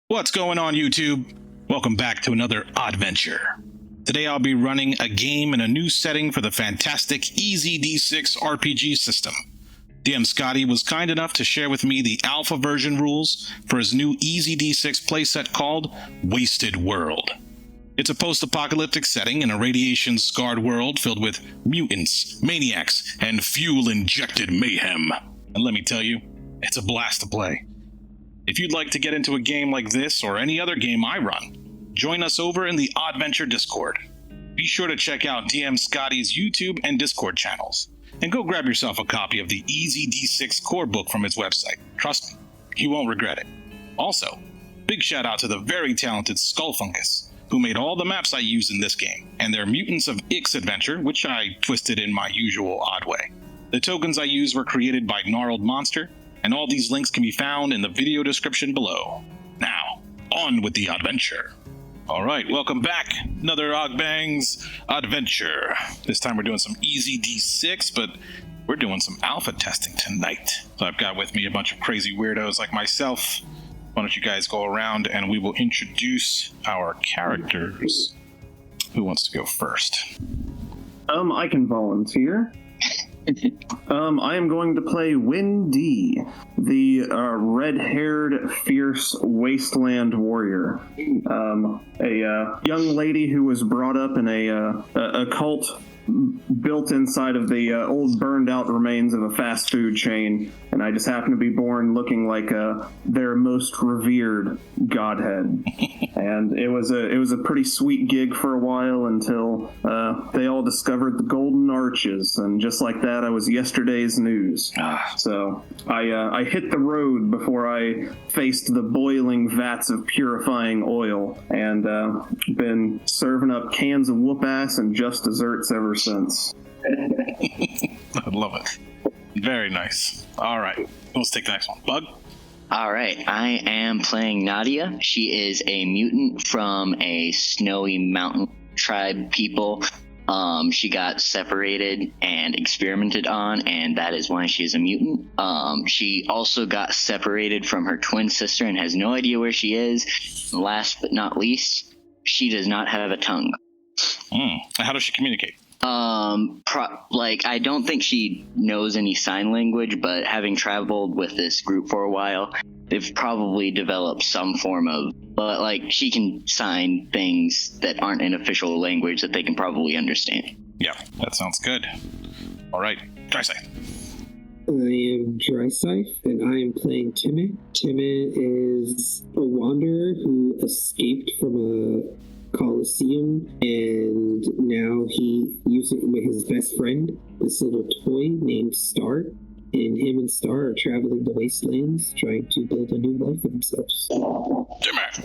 What's going on, YouTube? Welcome back to another Oddventure. Today I'll be running a game in a new setting for the fantastic EZD6 RPG system. DM Scotty was kind enough to share with me the alpha version rules for his new EZD6 playset called Wasted World. It's a post-apocalyptic setting in a radiation-scarred world filled with mutants, maniacs, and fuel-injected mayhem. And let me tell you, it's a blast to play. If you'd like to get into a game like this or any other game I run, join us over in the Oddventure Discord. Be sure to check out DM Scotty's YouTube and Discord channels, and go grab yourself a copy of the EZD6 core book from his website. Trust me, you won't regret it. Also, big shout out to the very talented SKULLFUNGUS, who made all the maps I use in this game, and their Mutants of IXX adventure, which I twisted in my usual odd way. The tokens I used were created by Gnarled Monster, and all these links can be found in the video description below. Now, on with the adventure. Alright, welcome back. Another Ogbangs adventure. This time we're doing some EZD6, but we're doing some alpha testing tonight. So I've got with me a bunch of crazy weirdos like myself. Why don't you guys go around and we will introduce our characters. Who wants to go first? I can volunteer. I am going to play Wendy, the red-haired, fierce wasteland warrior. A young lady who was brought up in a cult built inside of the old burned-out remains of a fast food chain, and I just happened to be born looking like their most revered godhead. And it was a pretty sweet gig for a while until they all discovered the golden arches, and just like that, I was yesterday's news. So I hit the road before I faced the boiling vats of purifying oil, and been serving up cans of whoop ass and just desserts ever since. I love it. Very nice. All right, let's take the next one. Bug? All right, I am playing Nadia. She is a mutant from a snowy mountain tribe people. She got separated and experimented on, and that is why she is a mutant. She also got separated from her twin sister and has no idea where she is. Last but not least, she does not have a tongue. How does she communicate? I don't think she knows any sign language, but having traveled with this group for a while, they've probably developed some form of, she can sign things that aren't an official language that they can probably understand. Yeah, that sounds good. All right, Dryscythe. I am Dryscythe, and I am playing Timmy. Timmy is a wanderer who escaped from a Coliseum, and now he uses it with his best friend, this little toy named Star, and him and Star are traveling the wastelands trying to build a new life for themselves.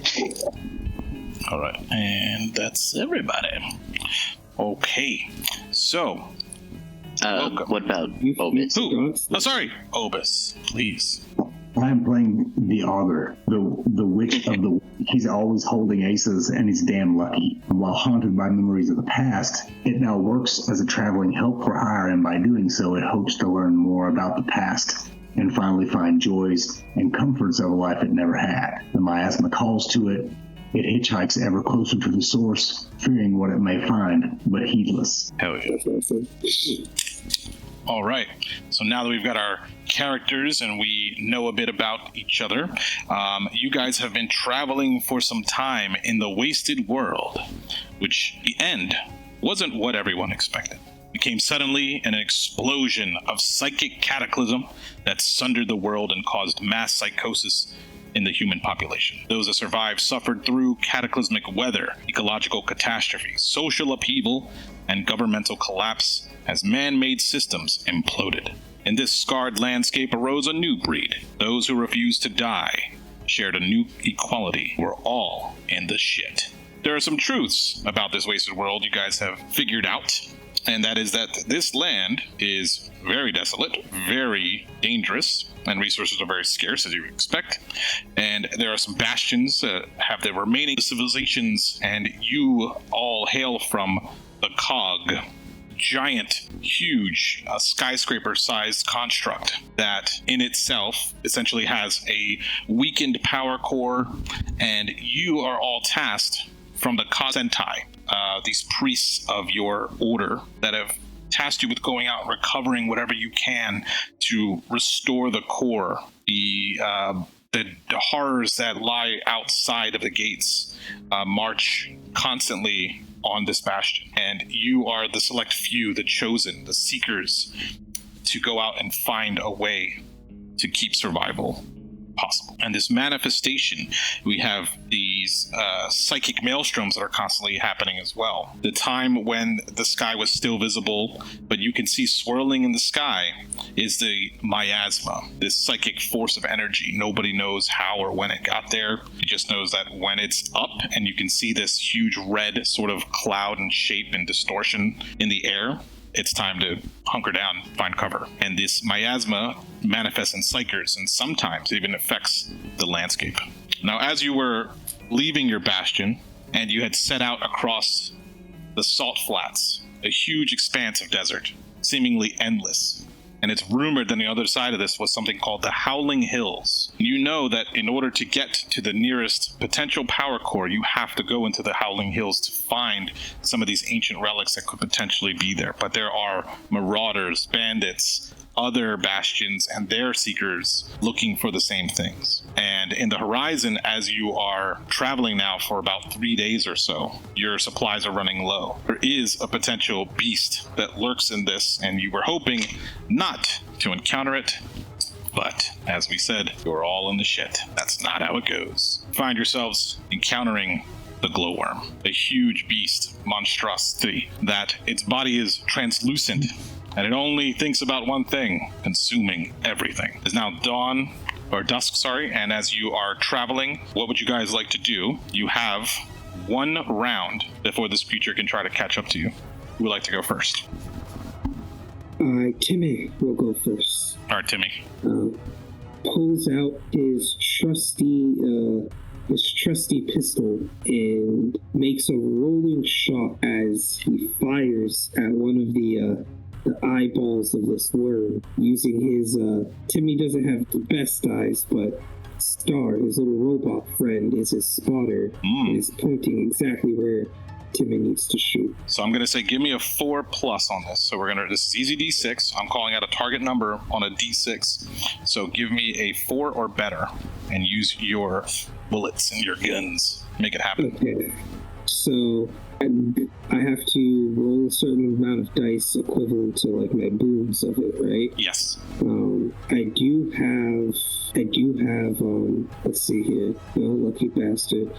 Jimmy. All right, and that's everybody. Okay, so welcome. What about Obus? Who? Oh, sorry, Obus, please. I am playing the Augur, the witch of the... He's always holding aces, and he's damn lucky. And while haunted by memories of the past, it now works as a traveling help for hire, and by doing so, it hopes to learn more about the past and finally find joys and comforts of a life it never had. The miasma calls to it. It hitchhikes ever closer to the source, fearing what it may find, but heedless. Hell yeah. All right, so now that we've got our characters and we know a bit about each other, you guys have been traveling for some time in the Wasted World, which the end wasn't what everyone expected. It came suddenly in an explosion of psychic cataclysm that sundered the world and caused mass psychosis in the human population. Those that survived suffered through cataclysmic weather, ecological catastrophe, social upheaval, and governmental collapse as man-made systems imploded. In this scarred landscape arose a new breed. Those who refused to die shared a new equality. We're all in the shit. There are some truths about this wasted world you guys have figured out, and that is that this land is very desolate, very dangerous, and resources are very scarce, as you would expect. And there are some bastions that have the remaining civilizations, and you all hail from the COG, giant, huge, skyscraper-sized construct that in itself essentially has a weakened power core, and you are all tasked from the Sentai, these priests of your order that have tasked you with going out and recovering whatever you can to restore the core, the horrors that lie outside of the gates march constantly on this bastion, and you are the select few, the chosen, the seekers, to go out and find a way to keep survival possible. And this manifestation, we have these psychic maelstroms that are constantly happening as well. The time when the sky was still visible, but you can see swirling in the sky, is the miasma, this psychic force of energy. Nobody knows how or when it got there. It just knows that when it's up and you can see this huge red sort of cloud and shape and distortion in the air, it's time to hunker down, find cover. And this miasma manifests in psychers, and sometimes even affects the landscape. Now, as you were leaving your bastion, and you had set out across the salt flats, a huge expanse of desert, seemingly endless, and it's rumored that on the other side of this was something called the Howling Hills. You know that in order to get to the nearest potential power core, you have to go into the Howling Hills to find some of these ancient relics that could potentially be there. But there are marauders, bandits, other bastions, and their seekers looking for the same things. And in the horizon, as you are traveling now for about 3 days or so, your supplies are running low. There is a potential beast that lurks in this, and you were hoping not to encounter it, but as we said, you're all in the shit. That's not how it goes. Find yourselves encountering the glowworm, a huge beast monstrosity that its body is translucent, and it only thinks about one thing: consuming everything. It's now dawn, or dusk, and as you are traveling, what would you guys like to do? You have 1 round before this creature can try to catch up to you. Who would like to go first? Timmy will go first. All right, Timmy. Pulls out his trusty pistol and makes a rolling shot as he fires at one of the eyeballs of this worm, using his Timmy doesn't have the best eyes, but Star, his little robot friend, is his spotter and is pointing exactly where Timmy needs to shoot. So I'm going to say give me a 4+ on this. So this is EZD6. I'm calling out a target number on a D6. So give me a 4 or better and use your bullets and your guns. Make it happen. Okay. So I have to roll a certain amount of dice equivalent to like my boons of it, right? Yes. I do have let's see here. Oh, lucky bastard.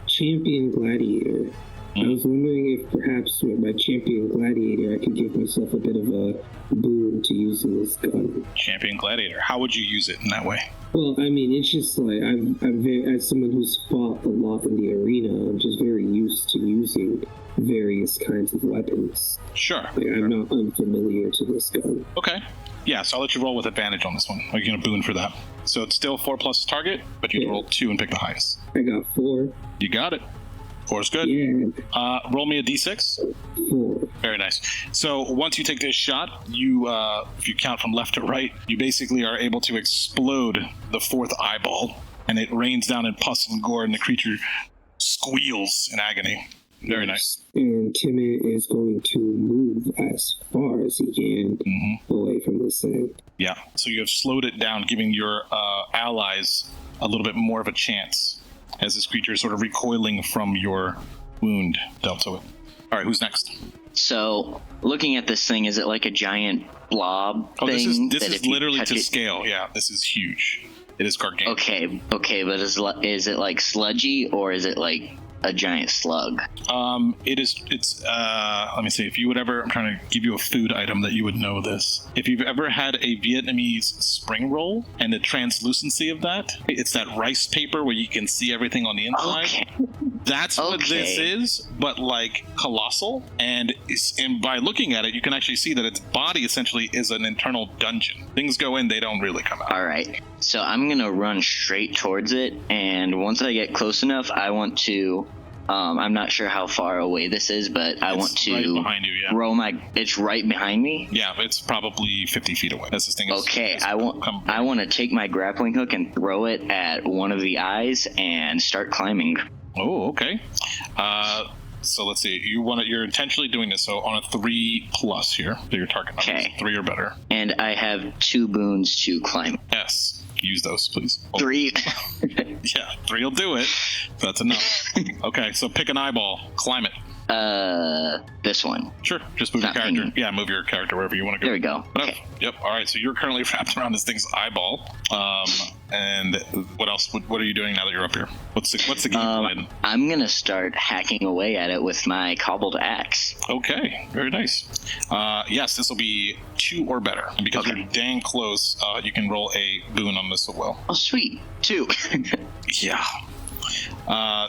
Champion Gladiator. I was wondering if perhaps with my Champion Gladiator I could give myself a bit of a boon to using this gun. Champion Gladiator. How would you use it in that way? Well, I mean, it's just like I'm very, as someone who's fought a lot in the arena, I'm just very used to using various kinds of weapons. Sure. Like, I'm not unfamiliar to this gun. Okay. Yeah, so I'll let you roll with advantage on this one. Are you going to boon for that? So it's still 4+ target, but you roll 2 and pick the highest. I got 4. You got it. 4 is good. Yeah. Roll me a D6. 4. Very nice. So once you take this shot, you, if you count from left to right, you basically are able to explode the 4th eyeball, and it rains down in pus and gore, and the creature squeals in agony. Very nice. And Timmy is going to move as far as he can away from this thing. Yeah, so you have slowed it down, giving your allies a little bit more of a chance as this creature is sort of recoiling from your wound dealt to it. All right, who's next? So, looking at this thing, is it like a giant blob thing? This is literally to scale. Yeah, this is huge. It is gargantuan. Okay, but is it like sludgy, or is it like a giant slug? It's let me see, if you would ever, I'm trying to give you a food item that you would know this. If you've ever had a Vietnamese spring roll and the translucency of that, it's that rice paper where you can see everything on the inside. Okay. That's what this is, but like colossal. And by looking at it, you can actually see that its body essentially is an internal dungeon. Things go in, they don't really come out. All right. So I'm going to run straight towards it. And once I get close enough, I want to I'm not sure how far away this is, but I want to right behind you, yeah. roll my. It's right behind me. Yeah, it's probably 50 feet away. That's this thing. Okay, I want to take my grappling hook and throw it at one of the eyes and start climbing. Oh, okay. So let's see. You're intentionally doing this. So on a 3+ here, so your target number is 3 or better. And I have 2 boons to climb. Yes. Use those, please. 3. Yeah, 3 will do it. That's enough. Okay, so pick an eyeball. Climb it. This one. Sure. Just move your character. Yeah, move your character wherever you want to go. There we go. Okay. Yep. All right. So you're currently wrapped around this thing's eyeball. And what else? What are you doing now that you're up here? What's the game plan? I'm gonna start hacking away at it with my cobbled axe. Okay. Very nice. Yes, this will be 2 or better. And because you're dang close, you can roll a boon on this as well. Oh, sweet. 2. Yeah.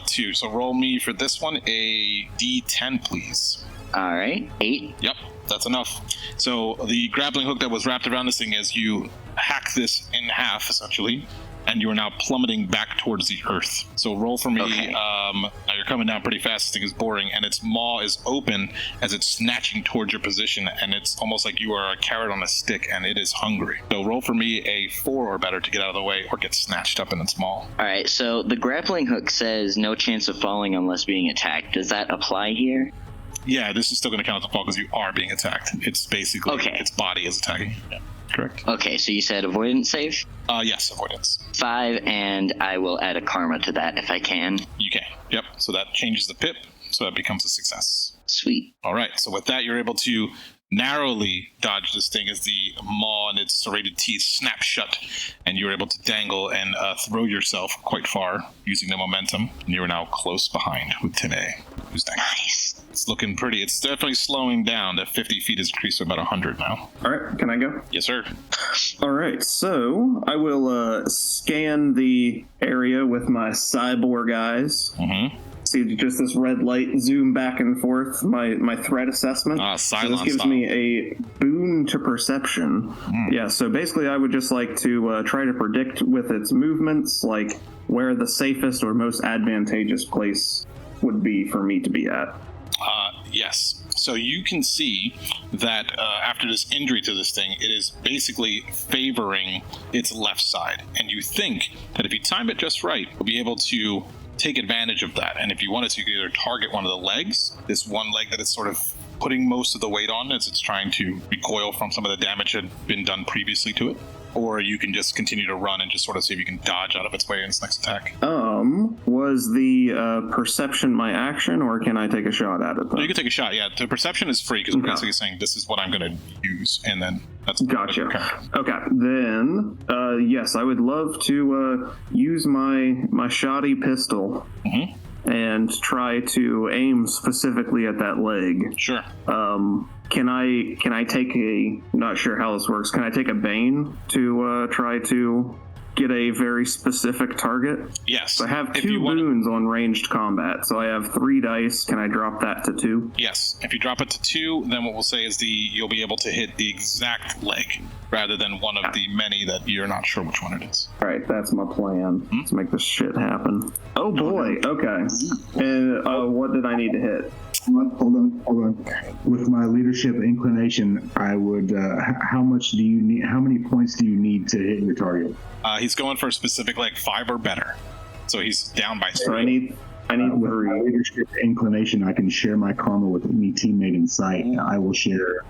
2. So roll me for this one a D10, please. All right. 8. Yep, that's enough. So the grappling hook that was wrapped around this thing, as you hack this in half, essentially, and you are now plummeting back towards the earth. So roll for me. Okay. Now you're coming down pretty fast. This thing is boring, and its maw is open as it's snatching towards your position, and it's almost like you are a carrot on a stick, and it is hungry. So roll for me a 4 or better to get out of the way or get snatched up in its maw. All right. So the grappling hook says no chance of falling unless being attacked. Does that apply here? Yeah, this is still going to count as a fall because you are being attacked. It's basically its body is attacking. Yeah, correct. Okay, so you said avoidance save? Yes, avoidance. 5, and I will add a karma to that if I can. You can. Yep. So that changes the pip, so that becomes a success. Sweet. All right. So with that, you're able to narrowly dodge this thing as the maw and its serrated teeth snap shut, and you're able to dangle and throw yourself quite far using the momentum. And you are now close behind with Tine, who's dangling. Nice. It's looking pretty. It's definitely slowing down. That 50 feet has increased to about 100 now. All right, can I go? Yes, sir. All right, so I will scan the area with my cyborg eyes. Mm-hmm. See just this red light zoom back and forth, my threat assessment. So this gives me a boon to perception. Yeah, so basically I would just like to try to predict with its movements, like where the safest or most advantageous place would be for me to be at. Yes. So you can see that after this injury to this thing, it is basically favoring its left side. And you think that if you time it just right, you'll be able to take advantage of that. And if you wanted to, you could either target one of the legs, this one leg that it's sort of putting most of the weight on as it's trying to recoil from some of the damage that had been done previously to it. Or you can just continue to run and just sort of see if you can dodge out of its way in its next attack. Was the perception my action, or can I take a shot at it? No, you can take a shot, yeah. The perception is free, because we're basically saying this is what I'm going to use, and then that's... Gotcha. Okay, then, yes, I would love to use my shoddy pistol. Mm-hmm. And try to aim specifically at that leg. Sure. Can I take a... Not sure how this works. Can I take a Bane to try to get a very specific target? Yes. So I have 2 boons on ranged combat, so I have 3 dice. Can I drop that to 2? Yes. If you drop it to 2, then what we'll say is you'll be able to hit the exact leg, rather than one of the many that you're not sure which one it is. All right, that's my plan. Let's make this shit happen. Oh boy, okay. And what did I need to hit? Hold on. With my leadership inclination, I would. How much do you need? How many points do you need to hit your target? He's going for a specific, like 5 or better. So he's down by 3. So I need with 3. my leadership inclination, I can share my karma with any teammate in sight. I will share.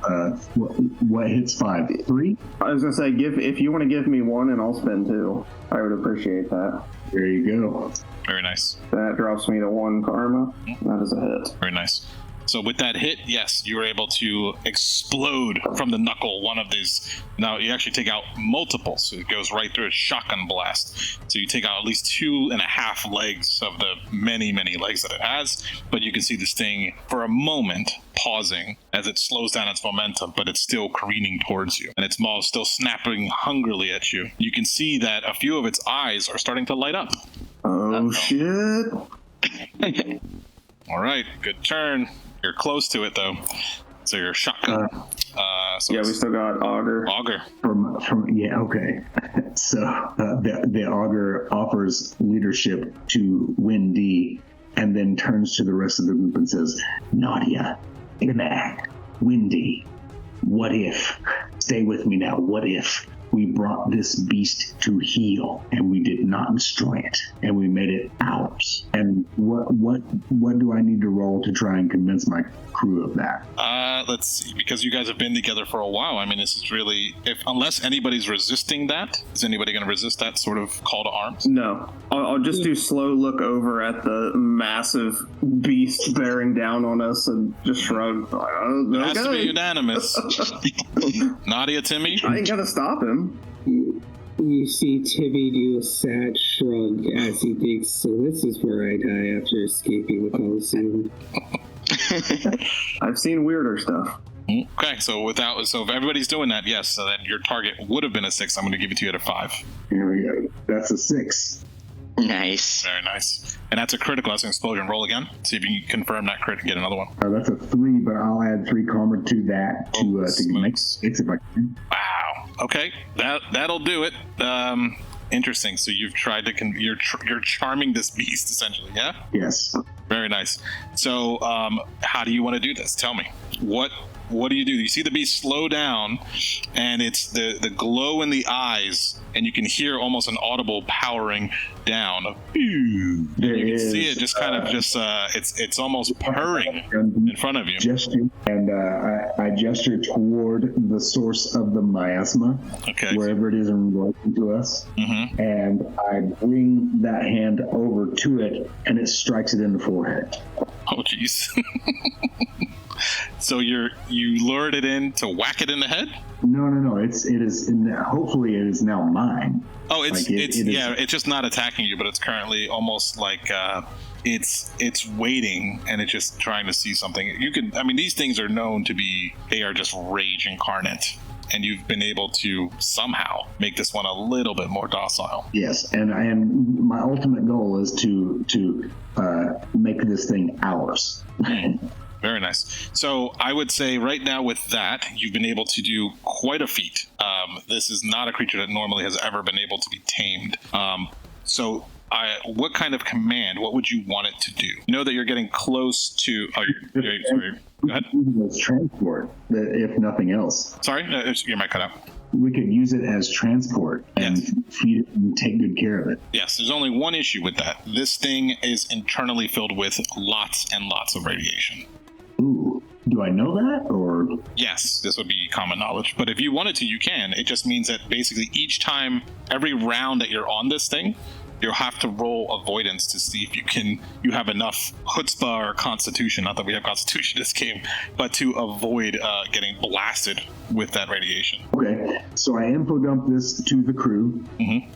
What hits 5? 3? I was gonna say, if you want to give me 1, and I'll spend 2. I would appreciate that. There you go. Very nice. That drops me to 1 karma. That is a hit. Very nice. So with that hit, yes, you were able to explode from the knuckle one of these. Now you actually take out multiples, so it goes right through a shotgun blast. So you take out at least 2.5 legs of the many, many legs that it has. But you can see this thing for a moment pausing as it slows down its momentum, but it's still careening towards you. And its maw is still snapping hungrily at you. You can see that a few of its eyes are starting to light up. Oh, shit. All right, good turn. You're close to it, though. So your shotgun. Yeah, we still got Augur. Augur. Yeah, okay. So the Augur offers leadership to Win D, and then turns to the rest of the group and says, Nadia, Timmy, Windy, what if, stay with me now, what if we brought this beast to heel and we did not destroy it and we made it ours? And what do I need to roll to try and convince my crew of that? Let's see, because you guys have been together for a while. I mean, this is really, unless anybody's resisting that, is anybody going to resist that sort of call to arms? No. I'll just do slow look over at the massive beast bearing down on us and just shrug. It has to be unanimous. Nadia, Timmy? I ain't gonna stop him. You see Timmy do a sad shrug as he thinks, so this is where I die after escaping the Coliseum. I've seen weirder stuff. Okay, so if everybody's doing that, yes, so then your target would have been a 6. I'm going to give it to you at a 5. Here we go. That's a 6. Nice. Very nice. And that's a critical. That's an explosion. Roll again. See if you can confirm that crit and get another one. That's a 3, but I'll add 3 karma to that to make 6 if I can. Wow. Okay, that'll do it. Interesting. So you've tried to you're charming this beast essentially, yeah? Yes. Very nice. So how do you want to do this? Tell me. What do? You see the beast slow down, and it's the glow in the eyes, and you can hear almost an audible powering down. You can see it just kind of it's almost purring in front of you. Gesture, and I gesture toward the source of the miasma, Okay. wherever it is in relation to us, Mm-hmm. and I bring that hand over to it, and it strikes it in the forehead. Oh, jeez. So you lured it in to whack it in the head? No. It is. Hopefully, it is now mine. Oh, it's Like it's just not attacking you, but it's currently almost like it's waiting and it's just trying to see something. These things are known to be, they are just rage incarnate, and you've been able to somehow make this one a little bit more docile. Yes, and my ultimate goal is to make this thing ours. Very nice. So I would say right now with that, you've been able to do quite a feat. This is not a creature that normally has ever been able to be tamed. What kind of command, what would you want it to do? You know that you're getting close to... Oh, sorry. Go ahead. As transport, if nothing else. Sorry? Your mic cut out. We could use it as transport and feed it and take good care of it. Yes, there's only one issue with that. This thing is internally filled with lots and lots of radiation. Ooh, do I know that, or? Yes, this would be common knowledge. But if you wanted to, you can. It just means that basically every round that you're on this thing, you'll have to roll avoidance to see if you have enough chutzpah or constitution, not that we have constitution in this game, but to avoid getting blasted with that radiation. Okay, so I info dump this to the crew,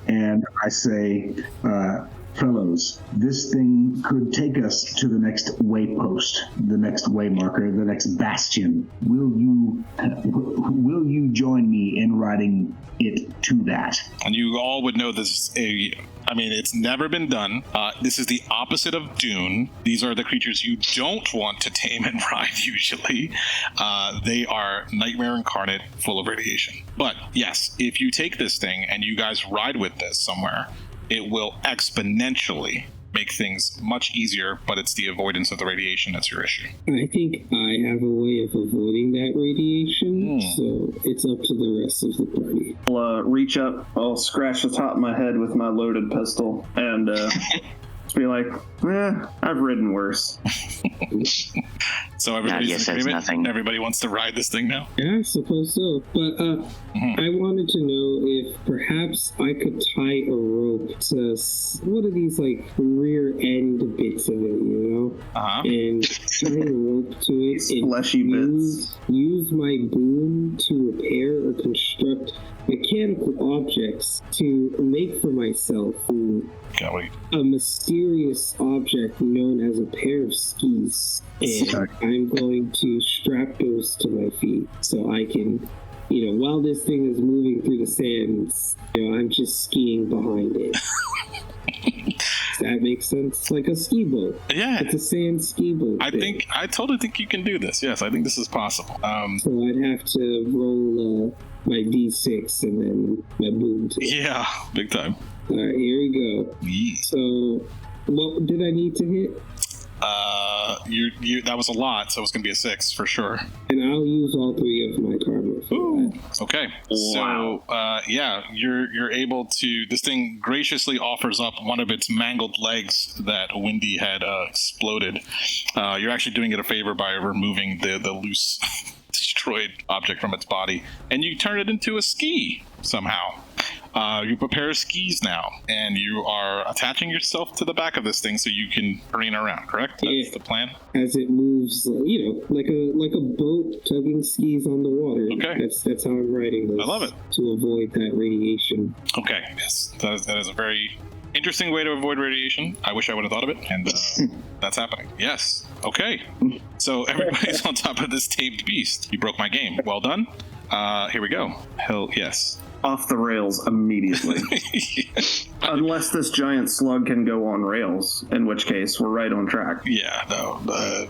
and I say, fellows, this thing could take us to the next waypost, the next waymarker, the next bastion. Will you join me in riding it to that? And you all would know this is it's never been done. This is the opposite of Dune. These are the creatures you don't want to tame and ride usually. They are nightmare incarnate, full of radiation. But yes, if you take this thing and you guys ride with this somewhere, it will exponentially make things much easier, but it's the avoidance of the radiation that's your issue. I think I have a way of avoiding that radiation, so it's up to the rest of the party. I'll reach up, I'll scratch the top of my head with my loaded pistol, and just be like, I've ridden worse. So everybody's in agreement? Nothing. Everybody wants to ride this thing now? Yeah, I suppose so. But I wanted to know if perhaps I could tie a rope to one of these like rear end bits of it, you know? And tie a rope to it and Fleshy bits. Use my boom to repair or construct mechanical objects to make for myself a mysterious object known as a pair of skis. And I'm going to strap those to my feet so I can, while this thing is moving through the sands, I'm just skiing behind it. Does that make sense? Like a ski boat. Yeah. It's a sand ski boat. I totally think you can do this. Yes, I think this is possible. So I'd have to roll my D6 and then my boom too. Yeah, big time. All right, here we go. So, what did I need to hit? That was a lot, so it's gonna be a 6 for sure. And I'll use all 3 of my karma for that. Okay. Wow. So you're able to. This thing graciously offers up one of its mangled legs that Windy had exploded. You're actually doing it a favor by removing the loose destroyed object from its body, and you turn it into a ski somehow. You prepare skis now, and you are attaching yourself to the back of this thing so you can careen around, correct? That's the plan? As it moves, like a boat tugging skis on the water. Okay. That's how I'm riding this. I love it. To avoid that radiation. Okay, yes. That is a very interesting way to avoid radiation. I wish I would have thought of it, and that's happening. Yes. Okay. So everybody's on top of this taped beast. You broke my game. Well done. Here we go. Hell yes. Off the rails immediately. Unless this giant slug can go on rails, in which case we're right on track. Yeah, no.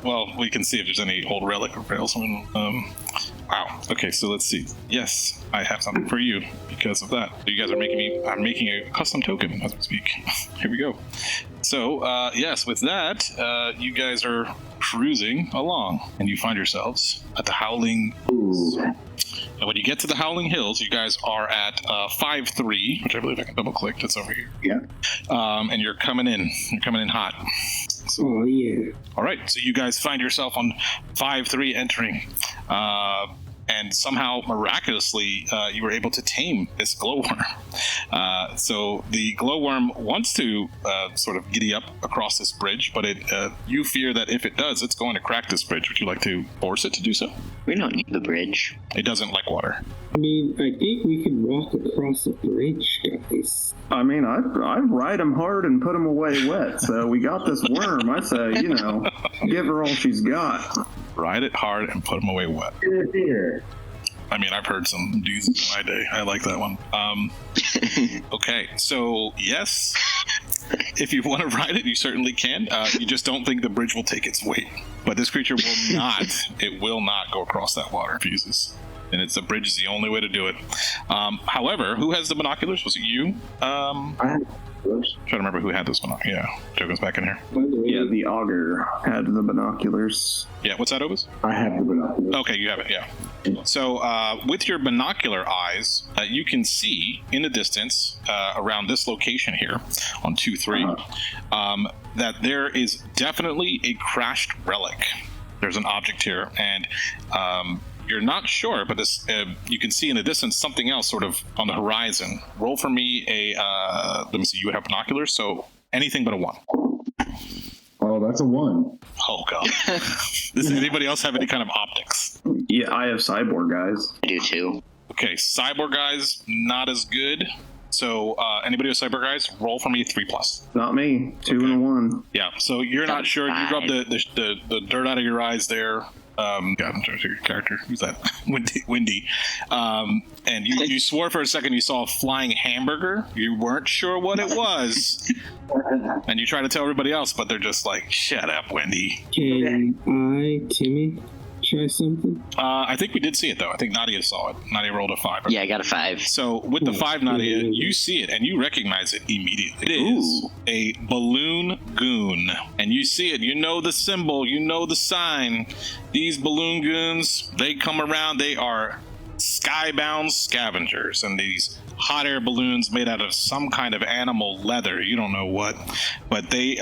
Well, we can see if there's any old relic of rails. Wow. Okay, so let's see. Yes, I have something for you because of that. You guys are I'm making a custom token as we speak. Here we go. So, yes, with that, you guys are cruising along, and you find yourselves at the Howling Hills. And when you get to the Howling Hills, you guys are at 5-3, which I believe I can double click. That's over here. Yeah. And you're coming in. You're coming in hot. So, Oh, yeah. all right, so you guys find yourself on 5-3 entering. And somehow, miraculously, you were able to tame this glowworm. So the glowworm wants to sort of giddy up across this bridge, but you fear that if it does, it's going to crack this bridge. Would you like to force it to do so? We don't need the bridge. It doesn't like water. I mean, I think we can walk across the bridge, guys. I mean, I'd ride him hard and put him away wet. So we got this worm. I say, give her all she's got. Ride it hard and put them away wet. Here. I mean, I've heard some dudes in my day. I like that one. Okay, so yes, if you want to ride it, you certainly can. You just don't think the bridge will take its weight. But this creature will not. It will not go across that water. It refuses. And the bridge is the only way to do it. However, who has the binoculars? Was it you? I have those. Trying to remember who had those binoculars. Yeah, Joker's back in here. By the way, Yeah, the augur had the binoculars. Yeah, what's that, Obus? I have the binoculars. Okay, you have it, yeah. So with your binocular eyes, you can see in the distance around this location here on 2-3 that there is definitely a crashed relic. There's an object here, and you're not sure, but this you can see in the distance something else sort of on the horizon. Roll for me let me see, you have binoculars, so anything but a 1. Oh, that's a 1. Oh, God. Does anybody else have any kind of optics? Yeah, I have cyborg guys. I do too. Okay, cyborg guys, not as good. So anybody with cyber guys, roll for me 3+. Not me. 2 and a 1. Yeah, so you're not sure. You rub the dirt out of your eyes there. God, I'm trying to see your character. Who's that? Windy. And you swore for a second you saw a flying hamburger. You weren't sure what it was. And you try to tell everybody else, but they're just like, shut up, Wendy. can Timmy, try something? I think we did see it, though. I think Nadia saw it. Nadia rolled a 5. Yeah, I got a 5. So with the 5, Nadia, you see it and you recognize it immediately. It is a balloon goon. And you see it. You know the symbol. You know the sign. These balloon goons, they come around. They are skybound scavengers. And these hot air balloons made out of some kind of animal leather. You don't know what. But they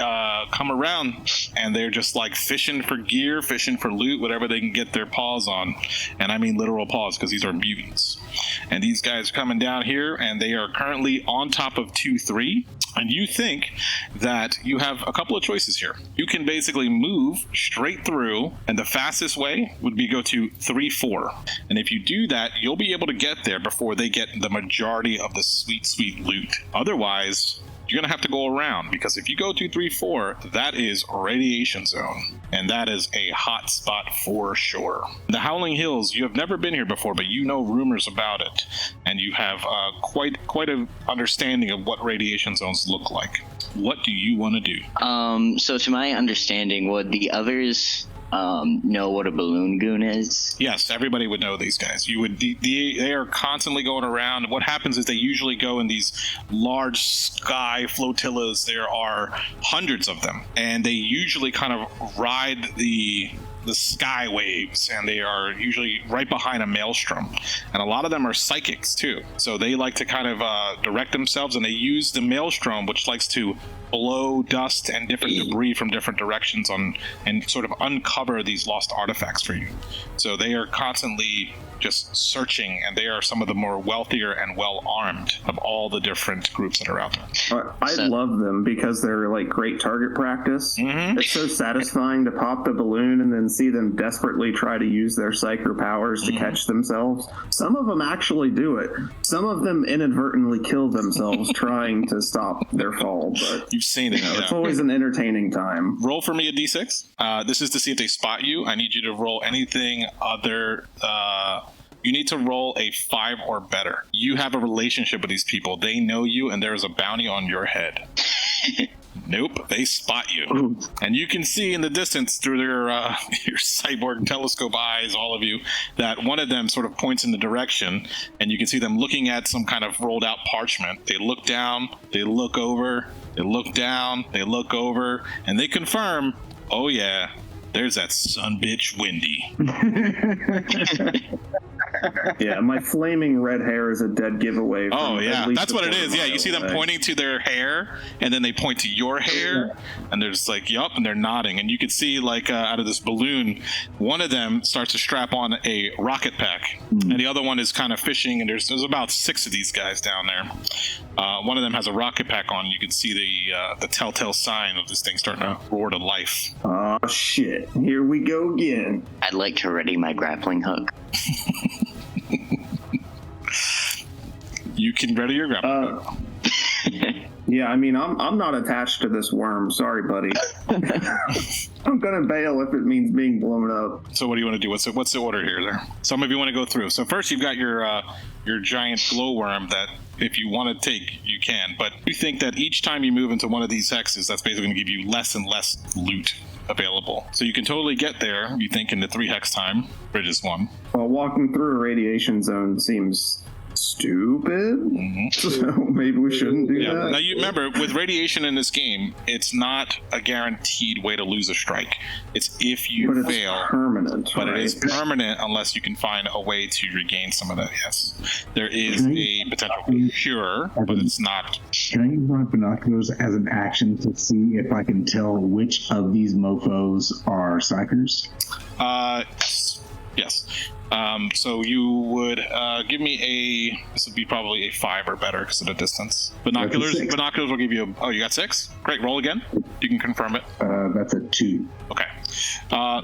come around and they're just like fishing for gear, fishing for loot, whatever they can get their paws on. And I mean literal paws, because these are mutants. And these guys are coming down here, and they are currently on top of 2-3. And you think that you have a couple of choices here. You can basically move straight through, and the fastest way would be go to 3-4. And if you do that, you'll be able to get there before they get the majority of the sweet, sweet loot. Otherwise, you're going to have to go around, because if you go 2-3-4, that is radiation zone, and that is a hot spot for sure. The Howling Hills, you have never been here before, but you know rumors about it, and you have quite an understanding of what radiation zones look like. What do you want to do? So to my understanding, would the others know what a balloon goon is? Yes, everybody would know these guys. You would. They are constantly going around. What happens is they usually go in these large sky flotillas. There are hundreds of them, and they usually kind of ride the sky waves, and they are usually right behind a maelstrom. And a lot of them are psychics too, so they like to kind of direct themselves, and they use the maelstrom, which likes to blow dust and different debris from different directions and sort of uncover these lost artifacts for you. So they are constantly just searching, and they are some of the more wealthier and well-armed of all the different groups that are out there. I love them because they're like great target practice. Mm-hmm. It's so satisfying to pop the balloon and then see them desperately try to use their psyker powers to catch themselves. Some of them actually do it. Some of them inadvertently kill themselves trying to stop their fall, but You've seen it. it's always an entertaining time. Roll for me a d6. This is to see if they spot you. I need you to roll anything other. You need to roll a 5 or better. You have a relationship with these people. They know you, and there is a bounty on your head. Nope, they spot you. And you can see in the distance through their your cyborg telescope eyes, all of you, that one of them sort of points in the direction, and you can see them looking at some kind of rolled out parchment. They look down, they look over, they look down, they look over, and they confirm, oh yeah, there's that sumbitch Wendy. Yeah, my flaming red hair is a dead giveaway. Oh from yeah, at least that's a what it quarter is. Yeah, you see them mile away. pointing to their hair, and then they point to your hair, and they're just like, yup, and they're nodding. And you can see, like, out of this balloon, one of them starts to strap on a rocket pack, and the other one is kind of fishing, and there's about 6 of these guys down there. One of them has a rocket pack on. You can see the telltale sign of this thing starting to roar to life. Oh shit, here we go again. I'd like to ready my grappling hook. You can ready your grappling hook. Yeah, I mean, I'm not attached to this worm. Sorry, buddy. I'm gonna bail if it means being blown up. So what do you want to do? What's the order here? There. Some of you want to go through. So first, you've got your giant glowworm that, if you want to take, you can. But you think that each time you move into one of these hexes, that's basically going to give you less and less loot available. So you can totally get there, you think, in the 3 hex time. Bridge is 1. Well, walking through a radiation zone seems stupid. So maybe we shouldn't do Yeah. that. Now you remember, with radiation in this game, it's not a guaranteed way to lose a strike. It's if you But it's fail. permanent. But right? it is permanent unless you can find a way to regain some of that. Yes, there is a potential cure, but it's not. Can I use my binoculars as an action to see if I can tell which of these mofos are psychers? Yes. So you would give me this would be probably a 5 or better because of the distance. Binoculars. That's a 6. Binoculars will give you you got 6? Great. Roll again. You can confirm it. That's a 2. Okay.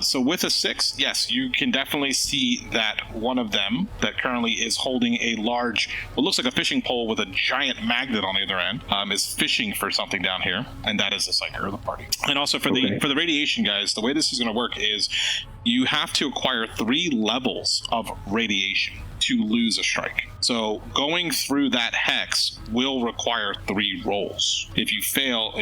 So with a 6, yes, you can definitely see that one of them that currently is holding a large, what looks like a fishing pole with a giant magnet on the other end, is fishing for something down here, and that is the psyker of the party. And also for the radiation guys, the way this is going to work is you have to acquire 3 levels of radiation to lose a strike. So going through that hex will require 3 rolls. If you fail,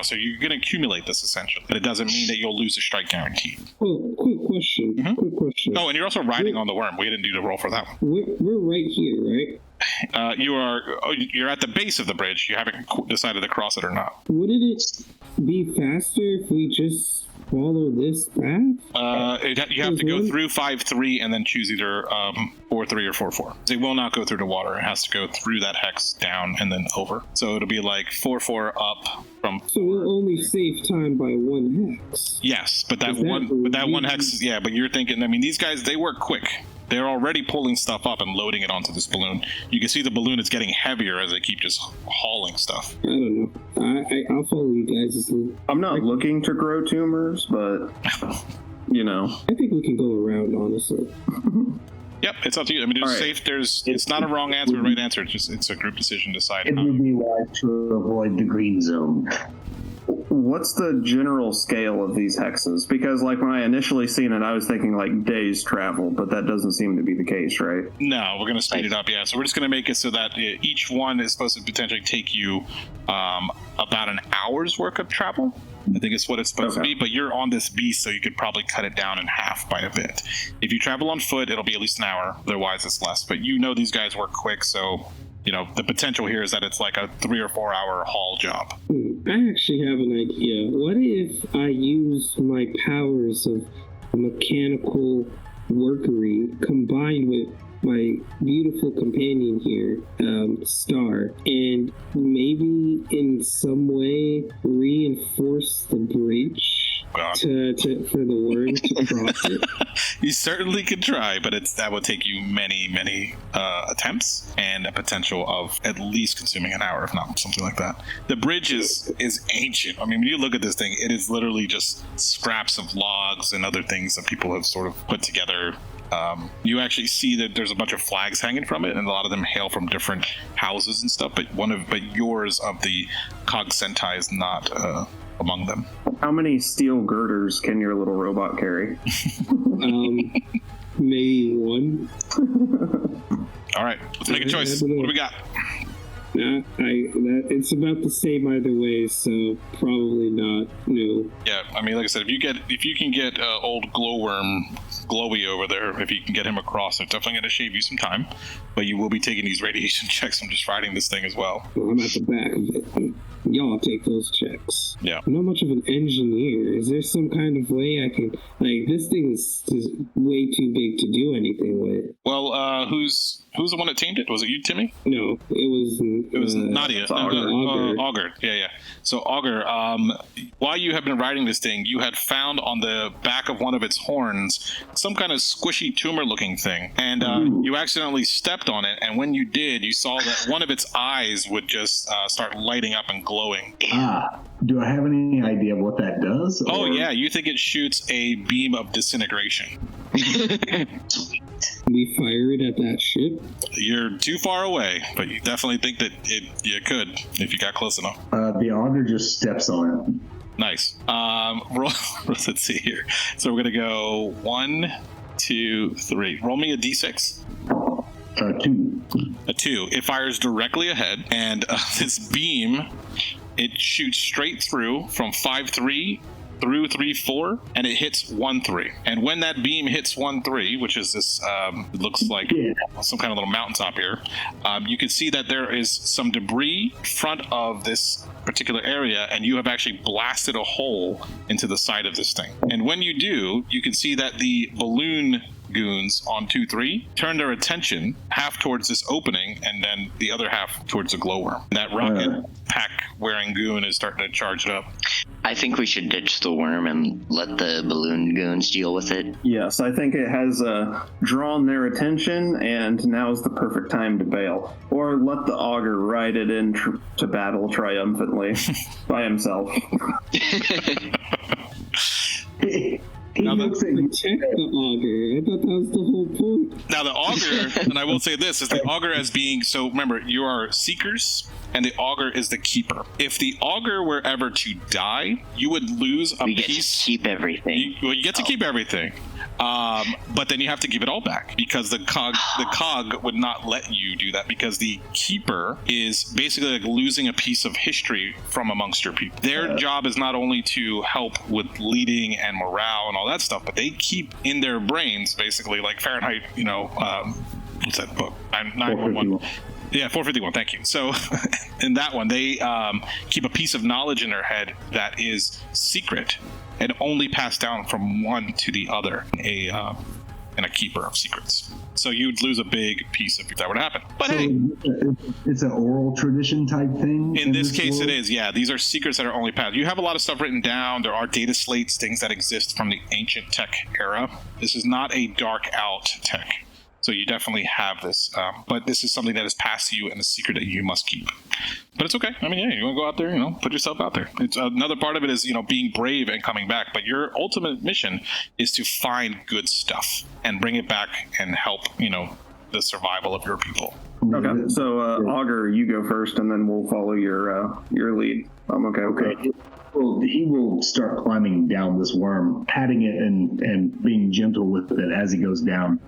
so you're going to accumulate this essentially, but it doesn't mean that you'll lose a strike guaranteed. Oh, quick question. Quick question. Oh, and you're also riding on the worm. We didn't do the roll for that one. We're right here, right? You're at the base of the bridge. You haven't decided to cross it or not. Wouldn't it be faster if we just follow this path? You have to go through 5-3 and then choose either 4-3 or 4-4. It will not go through the water. It has to go through that hex down and then over. So it'll be like 4-4 up from. So we'll only save time by 1 hex. Yes, but that Is that one hex. Yeah, but you're thinking. I mean, these guys, they work quick. They're already pulling stuff up and loading it onto this balloon. You can see the balloon is getting heavier as they keep just hauling stuff. I don't know. I'll follow you guys. I'm not looking to grow tumors, but you know. I think we can go around, honestly. Yep, it's up to you. I mean, there's All right. safe. It's not a wrong answer or right answer. It's a group decision to decide. It would be wise to avoid the green zone. What's the general scale of these hexes? Because like when I initially seen it, I was thinking like days travel, but that doesn't seem to be the case, right? No, we're going to speed it up, yeah. So we're just going to make it so that each one is supposed to potentially take you about an hour's worth of travel. I think it's what it's supposed to be, but you're on this beast, so you could probably cut it down in half by a bit. If you travel on foot, it'll be at least an hour. Otherwise, it's less. But you know these guys work quick, so the potential here is that it's like a 3 or 4 hour haul job. I actually have an idea. What if I use my powers of mechanical workery combined with my beautiful companion here, Star, and maybe in some way reinforce the bridge for the worm to cross it? You certainly could try, but that would take you many attempts and a potential of at least consuming an hour, if not something like that. The bridge is ancient. I mean, when you look at this thing, it is literally just scraps of logs and other things that people have sort of put together. You actually see that there's a bunch of flags hanging from it, and a lot of them hail from different houses and stuff. But yours of the Cog Sentai is not among them. How many steel girders can your little robot carry? Maybe one. All right, let's make a choice. What do we got? It's about the same either way, so probably not. No. Yeah, I mean, like I said, if you can get old glowworm Glowy over there, if you can get him across, it's definitely going to shave you some time. But you will be taking these radiation checks from just riding this thing as well. I'm at the back of it. Y'all take those checks. Yeah. I'm not much of an engineer. Is there some kind of way I can, this thing is way too big to do anything with? Well, who's the one that tamed it? Was it you, Timmy? No, it was Nadia. Augur. Yeah. So Augur, while you have been riding this thing, you had found on the back of one of its horns some kind of squishy tumor-looking thing, and you accidentally stepped on it. And when you did, you saw that one of its eyes would just start lighting up and glowing. Do I have any idea what that does? Oh yeah, you think it shoots a beam of disintegration. We fire it at that ship? You're too far away, but you definitely think that you could if you got close enough. The Augur just steps on it. Nice. Roll. Let's see here. So we're gonna go 1, 2, 3. Roll me a d6. 2. A 2. It fires directly ahead, and this beam, it shoots straight through from 5-3 through 3-4, and it hits 1-3. And when that beam hits 1-3, which is this, it looks like some kind of little mountaintop here, you can see that there is some debris in front of this particular area, and you have actually blasted a hole into the side of this thing. And when you do, you can see that the balloon goons on 2-3 turn their attention half towards this opening and then the other half towards the glowworm. That rocket pack wearing goon is starting to charge it up. I think we should ditch the worm and let the balloon goons deal with it. Yes, I think it has drawn their attention, and now is the perfect time to bail. Or let the Augur ride it in to battle triumphantly by himself. Now Protect the Augur. I thought that was the whole point. Now the Augur, and I will say this, is the Augur as being, so remember, you are seekers, and the Augur is the keeper. If the Augur were ever to die, you would lose a piece. We get to keep everything. You get to keep everything. But then you have to give it all back, because the cog would not let you do that, because the keeper is basically like losing a piece of history from amongst your people. Their job is not only to help with leading and morale and all that stuff, but they keep in their brains basically like Fahrenheit, what's that book? 911. Yeah, 451, thank you. So in that one, they keep a piece of knowledge in their head that is secret and only passed down from one to the other, and a keeper of secrets. So you'd lose a big piece if that were to happen. But so hey, it's an oral tradition type thing? In this case, world? it is, yeah. These are secrets that are only passed. You have a lot of stuff written down. There are data slates, things that exist from the ancient tech era. This is not a dark out tech. So you definitely have this, but this is something that is passed to you and a secret that you must keep. But it's okay. I mean, yeah, you want to go out there, put yourself out there. It's another part of it is, being brave and coming back. But your ultimate mission is to find good stuff and bring it back and help, the survival of your people. Okay, so Augur, you go first, and then we'll follow your lead. Okay. Well, he will start climbing down this worm, patting it and being gentle with it as he goes down,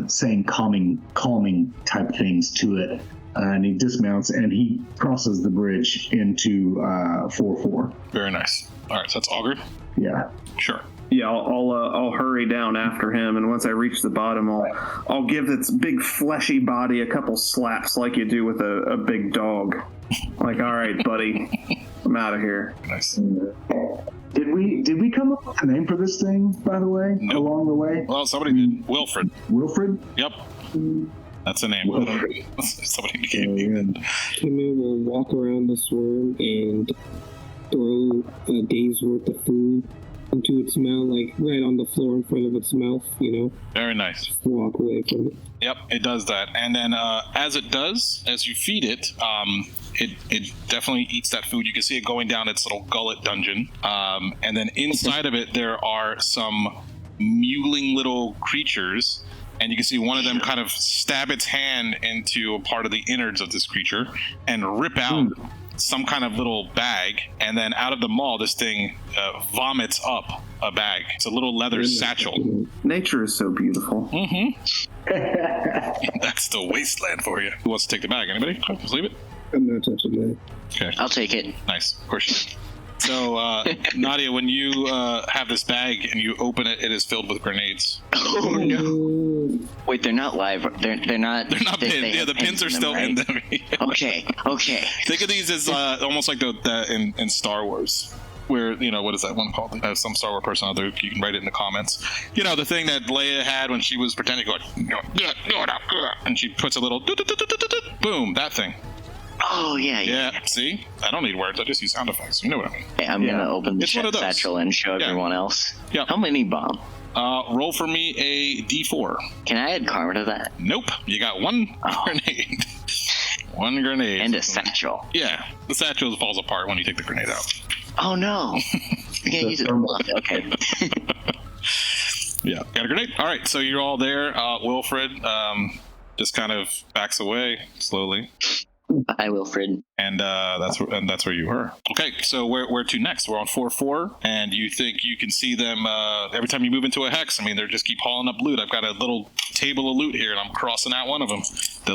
saying calming type things to it, and he dismounts and he crosses the bridge into 4-4. Very nice. All right, so that's Augur. Yeah. Sure. Yeah, I'll hurry down after him, and once I reach the bottom, I'll give its big fleshy body a couple slaps like you do with a big dog. Like, all right, buddy, I'm out of here. Nice. Did we come up with a name for this thing, by the way, Nope. along the way? Well, somebody did. Wilfred. Wilfred? Yep. That's the name. Wilfred. Somebody gave me that. Timmy will walk around the swarm and throw a day's worth of food into its mouth, like right on the floor in front of its mouth, Very nice. Just walk away from it. Yep, it does that. And then as it does, as you feed it, it definitely eats that food. You can see it going down its little gullet dungeon. And then inside of it, there are some mewling little creatures. And you can see one of them kind of stab its hand into a part of the innards of this creature and rip out some kind of little bag. And then out of the maw, this thing vomits up a bag. It's a little leather satchel. Nature is so beautiful. That's the wasteland for you. Who wants to take the bag? Anybody? Just leave it. I'm not touching that. Okay. I'll take it. Nice. Of course you do. So, Nadia, when you have this bag and you open it, it is filled with grenades. Oh no! Wait, they're not live. They're not. They're not pinned. Yeah, the pins are still in them. Okay. Think of these as almost like the in Star Wars, where what is that one called? Some Star Wars person out there, you can write it in the comments. The thing that Leia had when she was pretending to go, and she puts a little boom, that thing. Oh yeah. Yeah. See, I don't need words. I just use sound effects. You know what I mean? Okay, I'm gonna open the It's one of those. satchel and show everyone else. Yeah. How many bomb? Roll for me a D4. Can I add karma to that? Nope. You got one grenade. One grenade. And a satchel. Yeah. The satchel falls apart when you take the grenade out. Oh no! I can't use it. Okay. Yeah. Got a grenade? All right. So you're all there. Wilfred just kind of backs away slowly. Hi, Wilfred. And that's where you were. Okay, so where to next? We're on 4-4, and you think you can see them every time you move into a hex. I mean, they just keep hauling up loot. I've got a little table of loot here, and I'm crossing out one of them. The